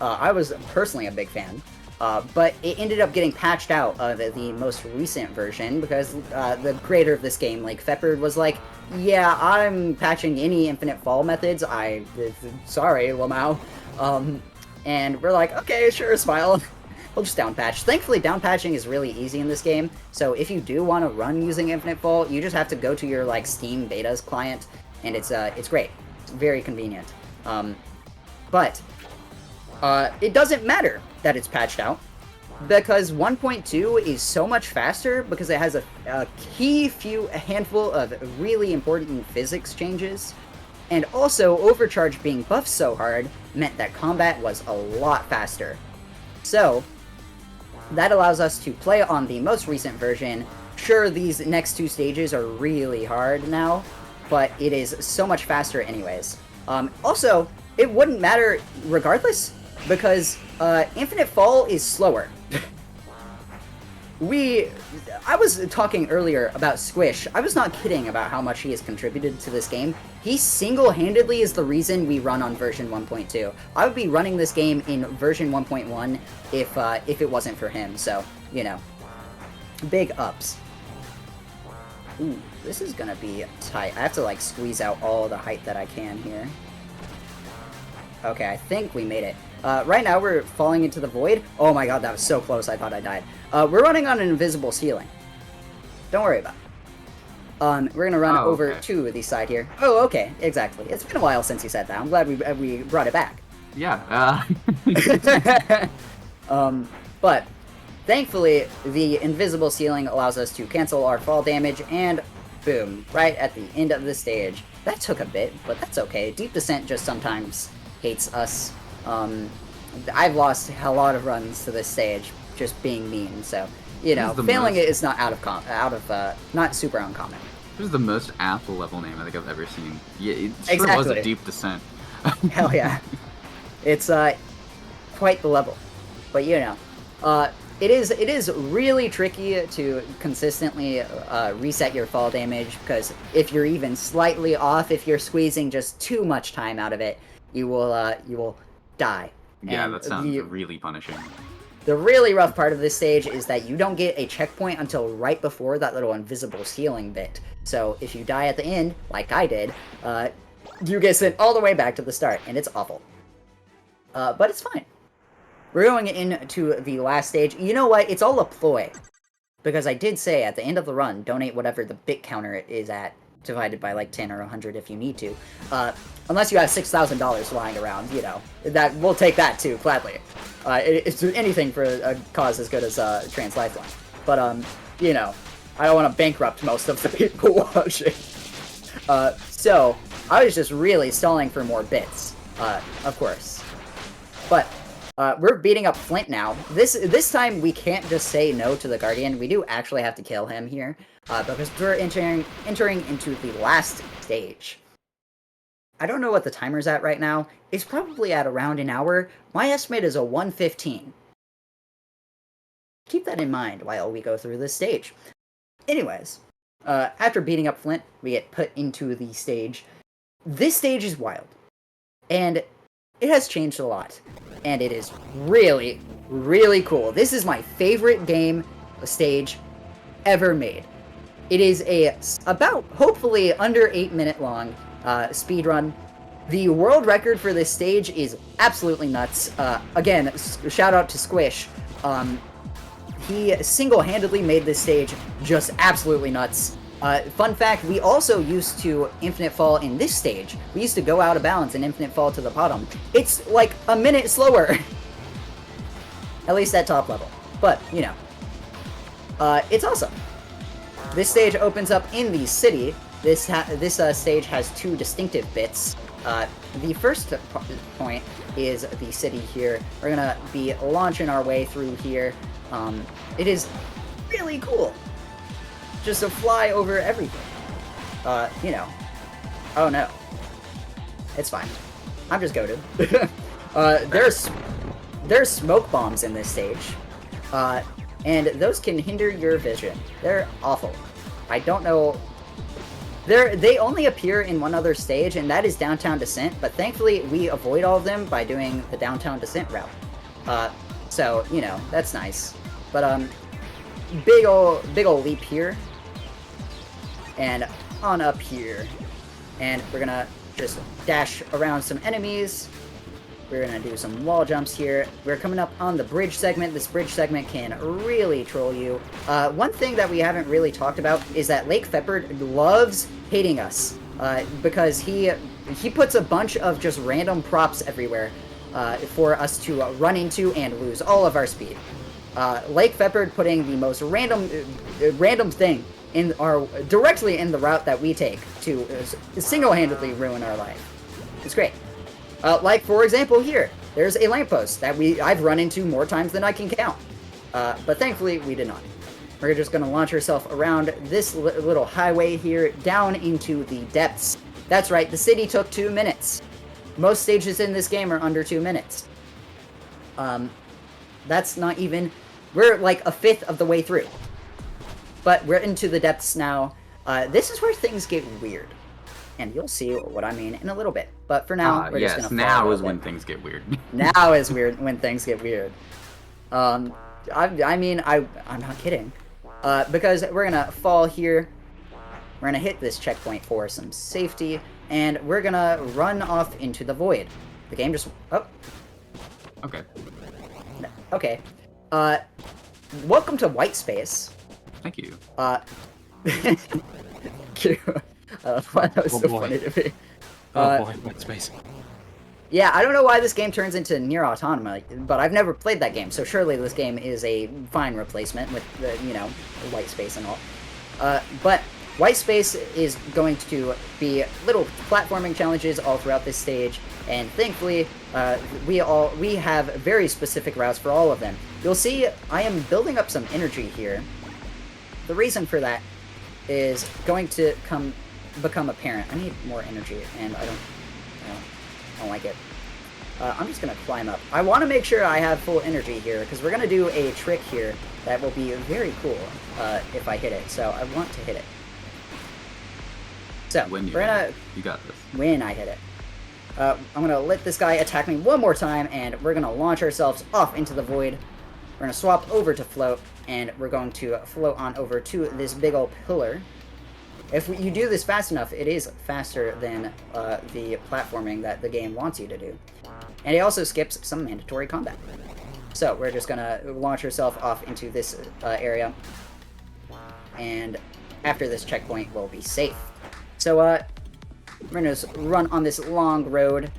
I was personally a big fan. But it ended up getting patched out of the most recent version, because the creator of this game, like Feppard, was like, yeah, I'm patching any infinite fall methods. Sorry, Lamau. And we're like, okay, sure, smile. We'll just downpatch. Thankfully, downpatching is really easy in this game, so if you do want to run using Infinite Fall, you just have to go to your, like, Steam Betas client, and it's great. It's very convenient. But it doesn't matter that it's patched out, because 1.2 is so much faster because it has a handful of really important physics changes, and also Overcharge being buffed so hard meant that combat was a lot faster. So, that allows us to play on the most recent version. Sure, these next two stages are really hard now, but it is so much faster anyways. Also, it wouldn't matter regardless, because Infinite Fall is slower. I was talking earlier about Squish. I was not kidding about how much he has contributed to this game. He single-handedly is the reason we run on version 1.2. I would be running this game in version 1.1 if it wasn't for him, so, you know. Big ups. Ooh, this is gonna be tight. I have to, like, squeeze out all the height that I can here. Okay, I think we made it. Right now we're falling into the void. Oh my god, that was so close, I thought I died. We're running on an invisible ceiling. Don't worry about it. We're gonna run over to the side here. Oh, okay, exactly. It's been a while since you said that. I'm glad we brought it back. Yeah. But thankfully, the invisible ceiling allows us to cancel our fall damage, and boom, right at the end of the stage. That took a bit, but that's okay. Deep Descent just sometimes hates us. I've lost a lot of runs to this stage just being mean, so you know, failing it is not not super uncommon. This is the most apt level name I think I've ever seen. Yeah, it sure exactly. was a Deep Descent. Hell yeah. It's quite the level. But you know, it is really tricky to consistently reset your fall damage, because if you're even slightly off, if you're squeezing just too much time out of it, you will die. Yeah, and that sounds really punishing. The really rough part of this stage is that you don't get a checkpoint until right before that little invisible ceiling bit. So if you die at the end, like I did, you get sent all the way back to the start, and it's awful. But it's fine. We're going into the last stage. You know what? It's all a ploy. Because I did say at the end of the run, donate whatever the bit counter is at, divided by like 10 or 100 if you need to. Unless you have $6,000 lying around, you know. We'll take that too, gladly. It's anything for a cause as good as Trans Lifeline. But, you know, I don't want to bankrupt most of the people watching. So, I was just really stalling for more bits, of course. But, we're beating up Flint now. This time, we can't just say no to the Guardian. We do actually have to kill him here, because we're entering into the last stage. I don't know what the timer's at right now. It's probably at around an hour. My estimate is a 1:15. Keep that in mind while we go through this stage. Anyways, after beating up Flint, we get put into the stage. This stage is wild. And it has changed a lot. And it is really, really cool. This is my favorite game stage ever made. It is about, hopefully, under 8-minute long speedrun. The world record for this stage is absolutely nuts. Again, shout out to Squish. He single-handedly made this stage just absolutely nuts. Fun fact, we also used to infinite fall in this stage. We used to go out of balance and infinite fall to the bottom. It's like a minute slower. At least at top level. But, you know. It's awesome. This stage opens up in the city. This stage has two distinctive bits. The first point is the city here. We're gonna be launching our way through here. It is really cool. Just to fly over everything. You know. Oh no. It's fine. I'm just goated. There's smoke bombs in this stage. And those can hinder your vision. They're awful. I don't know. They only appear in one other stage, and that is Downtown Descent, but thankfully we avoid all of them by doing the Downtown Descent route. So, you know, that's nice. But, big ol' leap here. And on up here. And we're gonna just dash around some enemies. We're gonna do some wall jumps here. We're coming up on the bridge segment. This bridge segment can really troll you. One thing that we haven't really talked about is that Lake Feppard loves hating us. Because he puts a bunch of just random props everywhere for us to run into and lose all of our speed. Lake Feppard putting the most random thing directly in the route that we take to single-handedly ruin our life. It's great. Like, for example, here. There's a lamppost that I've run into more times than I can count. But thankfully, we did not. We're just going to launch ourselves around this little highway here, down into the depths. That's right, the city took 2 minutes. Most stages in this game are under 2 minutes. That's not even... We're like a fifth of the way through. But we're into the depths now. This is where things get weird. And you'll see what I mean in a little bit. But for now, we're just gonna fall now is when things get weird. Now is weird when things get weird. I'm not kidding. Because we're gonna fall here. We're gonna hit this checkpoint for some safety. And we're gonna run off into the void. The game just... Oh. Okay. Okay. Welcome to White Space. Thank you. Cute. Why that was Oh, so boy. funny to me. Oh boy, white space. Yeah, I don't know why this game turns into Nier Automata, but I've never played that game, so surely this game is a fine replacement with the, White Space and all. But White Space is going to be little platforming challenges all throughout this stage, and thankfully, we have very specific routes for all of them. You'll see I am building up some energy here. The reason for that is going to become apparent. I need more energy, and I don't like it. I'm just gonna climb up. I want to make sure I have full energy here, because we're gonna do a trick here that will be very cool if I hit it. So I want to hit it. So When you we're gonna you got this. when I hit it. I'm gonna let this guy attack me one more time, and we're gonna launch ourselves off into the void. We're gonna swap over to float, and we're going to float on over to this big old pillar. If you do this fast enough, it is faster than the platforming that the game wants you to do. And it also skips some mandatory combat. So we're just gonna launch ourselves off into this area. And after this checkpoint, we'll be safe. So we're gonna just run on this long road.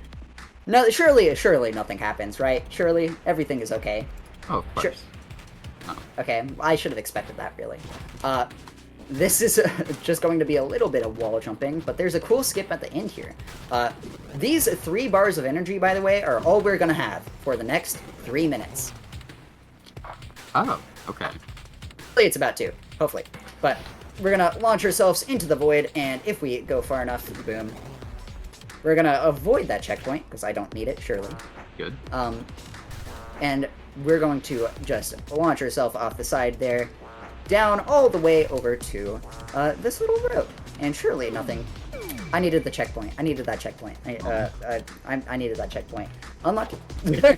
No, surely nothing happens, right? Surely everything is okay. Oh, of course. Sure. Okay, I should have expected that, really. This is just going to be a little bit of wall jumping, but there's a cool skip at the end here. These 3 bars of energy, by the way, are all we're going to have for the next 3 minutes. Oh, okay. Hopefully it's about 2, hopefully. But we're going to launch ourselves into the void, and if we go far enough, boom. We're going to avoid that checkpoint, because I don't need it, surely. Good. And we're going to just launch ourselves off the side there, down all the way over to this little road. And surely nothing... I needed the checkpoint. I needed that checkpoint. I needed that checkpoint. Unlucky.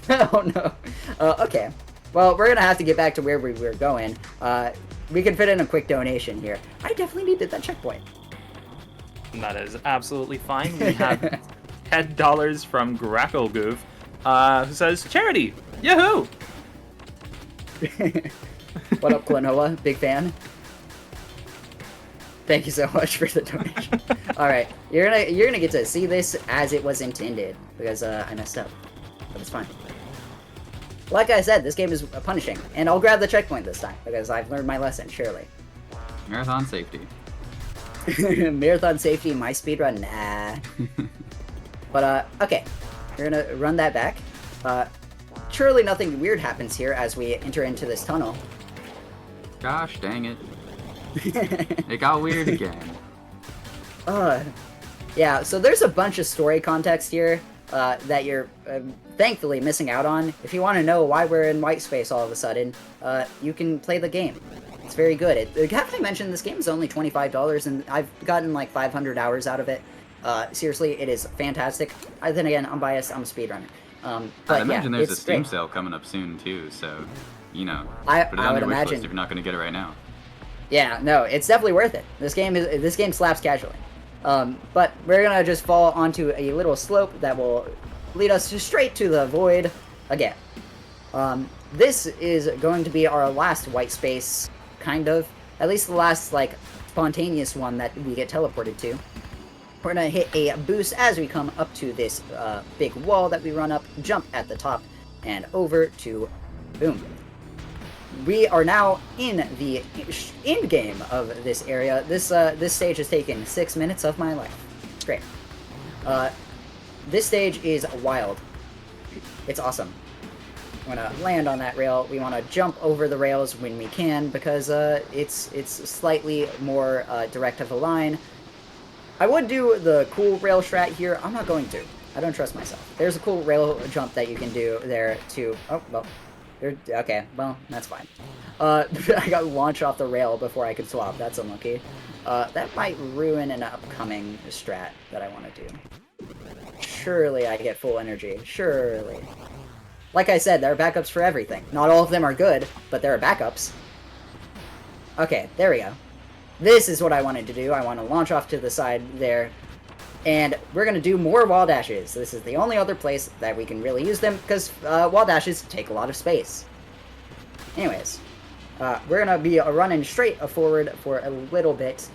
Oh no. Okay. Well, we're gonna have to get back to where we were going. We can fit in a quick donation here. I definitely needed that checkpoint. That is absolutely fine. We have $10 from Gracklegoof, who says, charity! Yahoo! What up, Klonoa? Big fan. Thank you so much for the donation. All right, you're gonna get to see this as it was intended, because I messed up, but it's fine. Like I said, this game is punishing, and I'll grab the checkpoint this time because I've learned my lesson. Surely. Marathon safety. Marathon safety, my speedrun, nah. But okay, we're gonna run that back. Surely nothing weird happens here as we enter into this tunnel. Gosh dang it. It got weird again. Yeah, so there's a bunch of story context here that you're thankfully missing out on. If you want to know why we're in white space all of a sudden, you can play the game. It's very good. Haven't I mentioned this game is only $25, and I've gotten like 500 hours out of it. Seriously, it is fantastic. Then again, I'm biased. I'm a speedrunner. But I imagine yeah, there's a it's Steam great. sale coming up soon too, so put it I on would your wish imagine. list if you're not going to get it right now. Yeah, no, it's definitely worth it. This game slaps casually. But we're gonna just fall onto a little slope that will lead us straight to the void again. This is going to be our last white space, kind of. At least the last, like, spontaneous one that we get teleported to. We're gonna hit a boost as we come up to this big wall that we run up, jump at the top, and over to boom. We are now in the end game of this area. This stage has taken 6 minutes of my life. It's great. This stage is wild. It's awesome. We're gonna land on that rail. We want to jump over the rails when we can because it's slightly more direct of a line. I would do the cool rail strat here. I'm not going to. I don't trust myself. There's a cool rail jump that you can do there too. Oh well. Okay, well, that's fine. I got launched off the rail before I could swap. That's unlucky. That might ruin an upcoming strat that I want to do. Surely I get full energy. Surely. Like I said, there are backups for everything. Not all of them are good, but there are backups. Okay, there we go. This is what I wanted to do. I want to launch off to the side there. And we're going to do more wall dashes. This is the only other place that we can really use them, because wall dashes take a lot of space. Anyways, we're going to be running straight forward for a little bit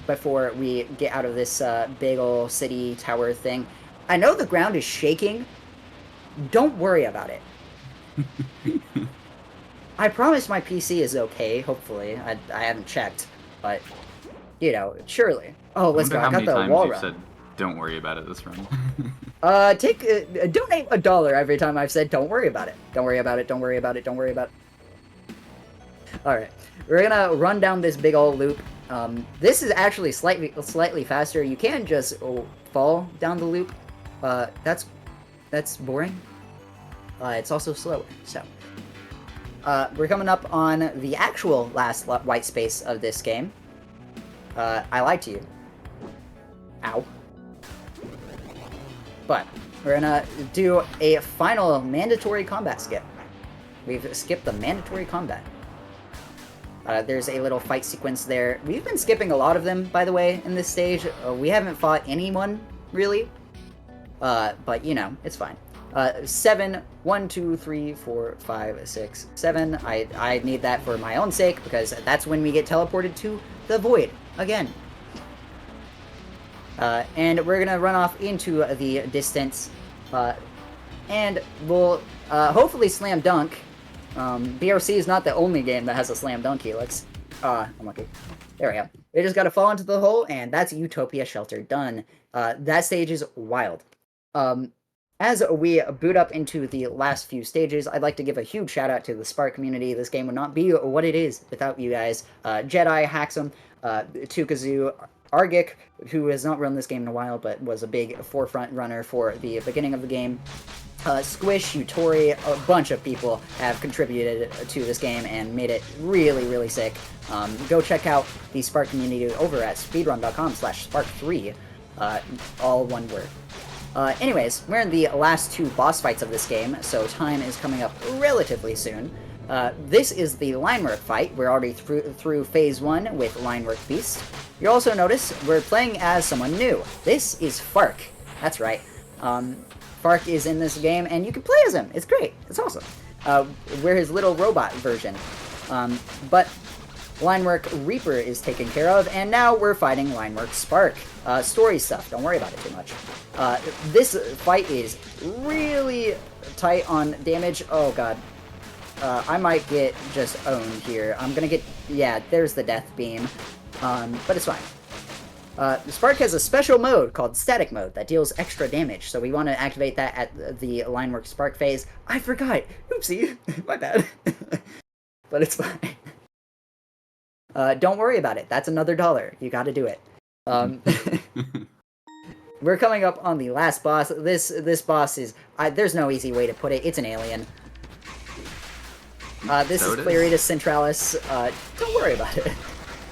before we get out of this big ol' city tower thing. I know the ground is shaking. Don't worry about it. I promise my PC is okay, hopefully. I haven't checked, but, you know, surely. Oh, let's go. I got the wall run. Said, don't worry about it this run. Donate $1 every time I've said, don't worry about it. Don't worry about it, don't worry about it, don't worry about it. Alright, we're gonna run down this big old loop. This is actually slightly faster. You can just fall down the loop. That's boring. It's also slower, so. We're coming up on the actual last white space of this game. I lied to you. Ow. But, we're gonna do a final mandatory combat skip. We've skipped the mandatory combat. There's a little fight sequence there. We've been skipping a lot of them, by the way, in this stage. We haven't fought anyone, really. But, you know, it's fine. 7, 1, 2, 3, 4, 5, 6, 7. I need that for my own sake, because that's when we get teleported to the void again. And we're gonna run off into the distance, and we'll hopefully slam dunk. BRC is not the only game that has a slam dunk helix. Unlucky. There we go. We just gotta fall into the hole, and that's Utopia Shelter done. That stage is wild. As we boot up into the last few stages, I'd like to give a huge shout out to the Spark community. This game would not be what it is without you guys. Jedi, Haxum, Tukazu, Argic, who has not run this game in a while, but was a big forefront runner for the beginning of the game. Squish, Utori, a bunch of people have contributed to this game and made it really, really sick. Go check out the Spark community over at speedrun.com/spark3, all one word. Anyways, we're in the last 2 boss fights of this game, so time is coming up relatively soon. This is the Linework fight. We're already through phase 1 with Linework Beast. You'll also notice we're playing as someone new. This is Fark. That's right. Fark is in this game, and you can play as him. It's great. It's awesome. We're his little robot version. But Linework Reaper is taken care of, and now we're fighting Linework Spark. Story stuff. Don't worry about it too much. This fight is really tight on damage. Oh god. I might get just owned here. I'm gonna get... Yeah, there's the death beam. But it's fine. Spark has a special mode called Static Mode that deals extra damage, so we want to activate that at the Linework Spark phase. I forgot! Oopsie! My bad. But it's fine. Don't worry about it. That's another $1. You gotta do it. We're coming up on the last boss. This boss is... there's no easy way to put it. It's an alien. This is Claritas Centralis. Don't worry about it.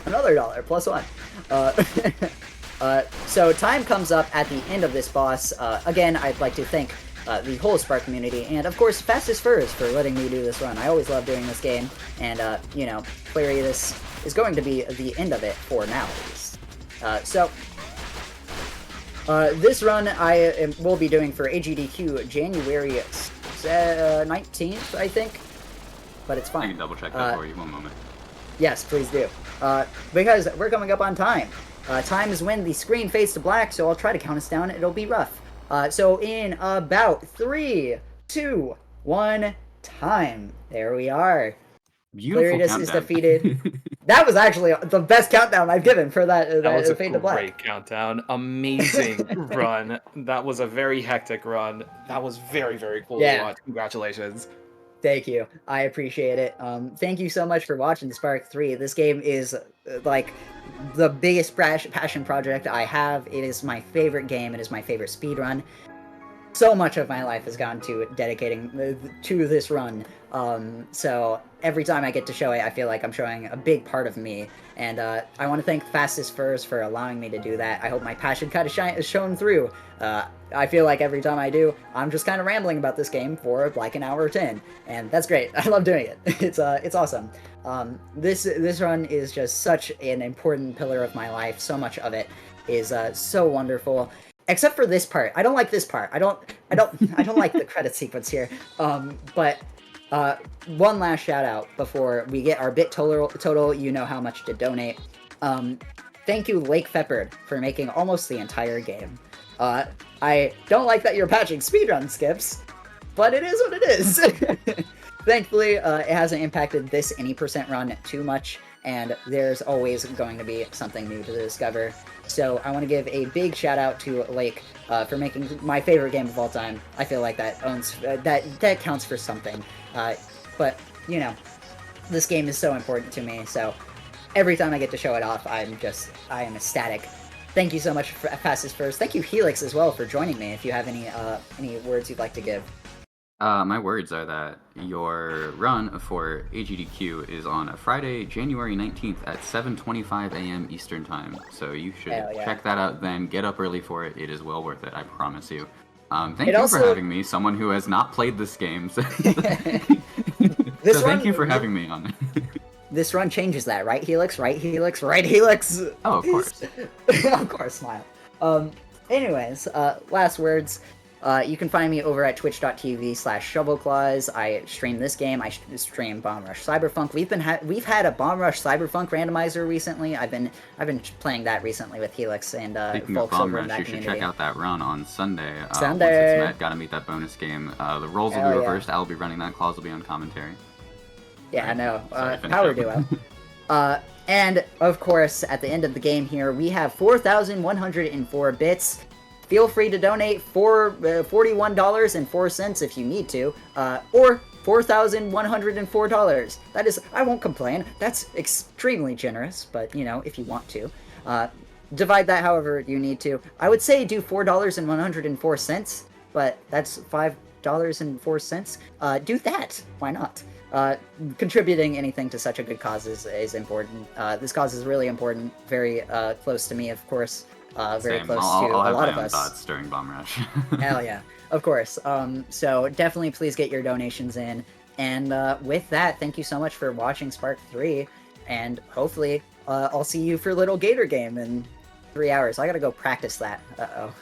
Another $1, +1. So time comes up at the end of this boss. Again, I'd like to thank the whole Spark community, and of course Fastest Furs for letting me do this run. I always love doing this game, and you know, Claritas is going to be the end of it for now, at least. This run I will be doing for AGDQ January 19th, I think. But it's fine. I can double check that for you. One moment. Yes, please do. Because we're coming up on time. Time is when the screen fades to black, so I'll try to count us down. It'll be rough. So in about 3, 2, 1, time. There we are. Beautiful Claritas is defeated. That was actually the best countdown I've given for that. That was a fade to black. great countdown. Amazing run. That was a very hectic run. That was very, very cool to watch. Congratulations. Thank you. I appreciate it. Thank you so much for watching Spark 3. This game is, like, the biggest passion project I have. It is my favorite game. It is my favorite speedrun. So much of my life has gone to dedicating to this run. So every time I get to show it, I feel like I'm showing a big part of me. And I want to thank Fastest Furs for allowing me to do that. I hope my passion kind of shown through. I feel like every time I do, I'm just kind of rambling about this game for like an hour or 10, and that's great. I love doing it. It's awesome. This run is just such an important pillar of my life. So much of it is so wonderful. Except for this part. I don't like this part. I don't like the credit sequence here. But one last shout out before we get our bit total. You know how much to donate. Thank you, Lake Feppard, for making almost the entire game. I don't like that you're patching speedrun skips, but it is what it is. Thankfully, it hasn't impacted this any percent run too much, and there's always going to be something new to discover. So I want to give a big shout out to Lake for making my favorite game of all time. I feel like that that counts for something. But you know, this game is so important to me. So every time I get to show it off, I am ecstatic. Thank you so much, Fastest First. Thank you, Helix, as well, for joining me. If you have any words you'd like to give. My words are that your run for AGDQ is on a Friday, January 19th at 7:25 a.m. Eastern Time. So you should check that out then. Get up early for it. It is well worth it, I promise you. Thank you for having me, someone who has not played this game. So thank you for having me on. This run changes that, right, Helix? Right, Helix? Right, Helix? Oh, of course. Of course, smile. Anyways, last words. You can find me over at twitch.tv/shovelclaws. I stream this game. I stream Bomb Rush Cyberfunk. We've had a Bomb Rush Cyberfunk randomizer recently. I've been playing that recently with Helix and Speaking folks of Bomb over in Rush, that you community. should check out that run on Sunday. Sunday. Once it's met, gotta meet that bonus game. The roles will be reversed. Yeah. I'll be running that. Claws will be on commentary. Yeah, I know. Sorry, Power duo. And of course, at the end of the game here, we have 4,104 bits. Feel free to donate for $41.04 if you need to, or $4,104. That is, I won't complain. That's extremely generous, but you know, if you want to, divide that however you need to. I would say do $4.104, but that's $5.04. Do that. Why not? Contributing anything to such a good cause is important. This cause is really important, very close to me, of course, very Same. close I'll to a have lot my of own us. thoughts during Bomb Rush. Hell yeah, of course. So definitely please get your donations in. And with that, thank you so much for watching Spark 3, and hopefully I'll see you for Little Gator Game in 3 hours. I gotta go practice that. Uh-oh.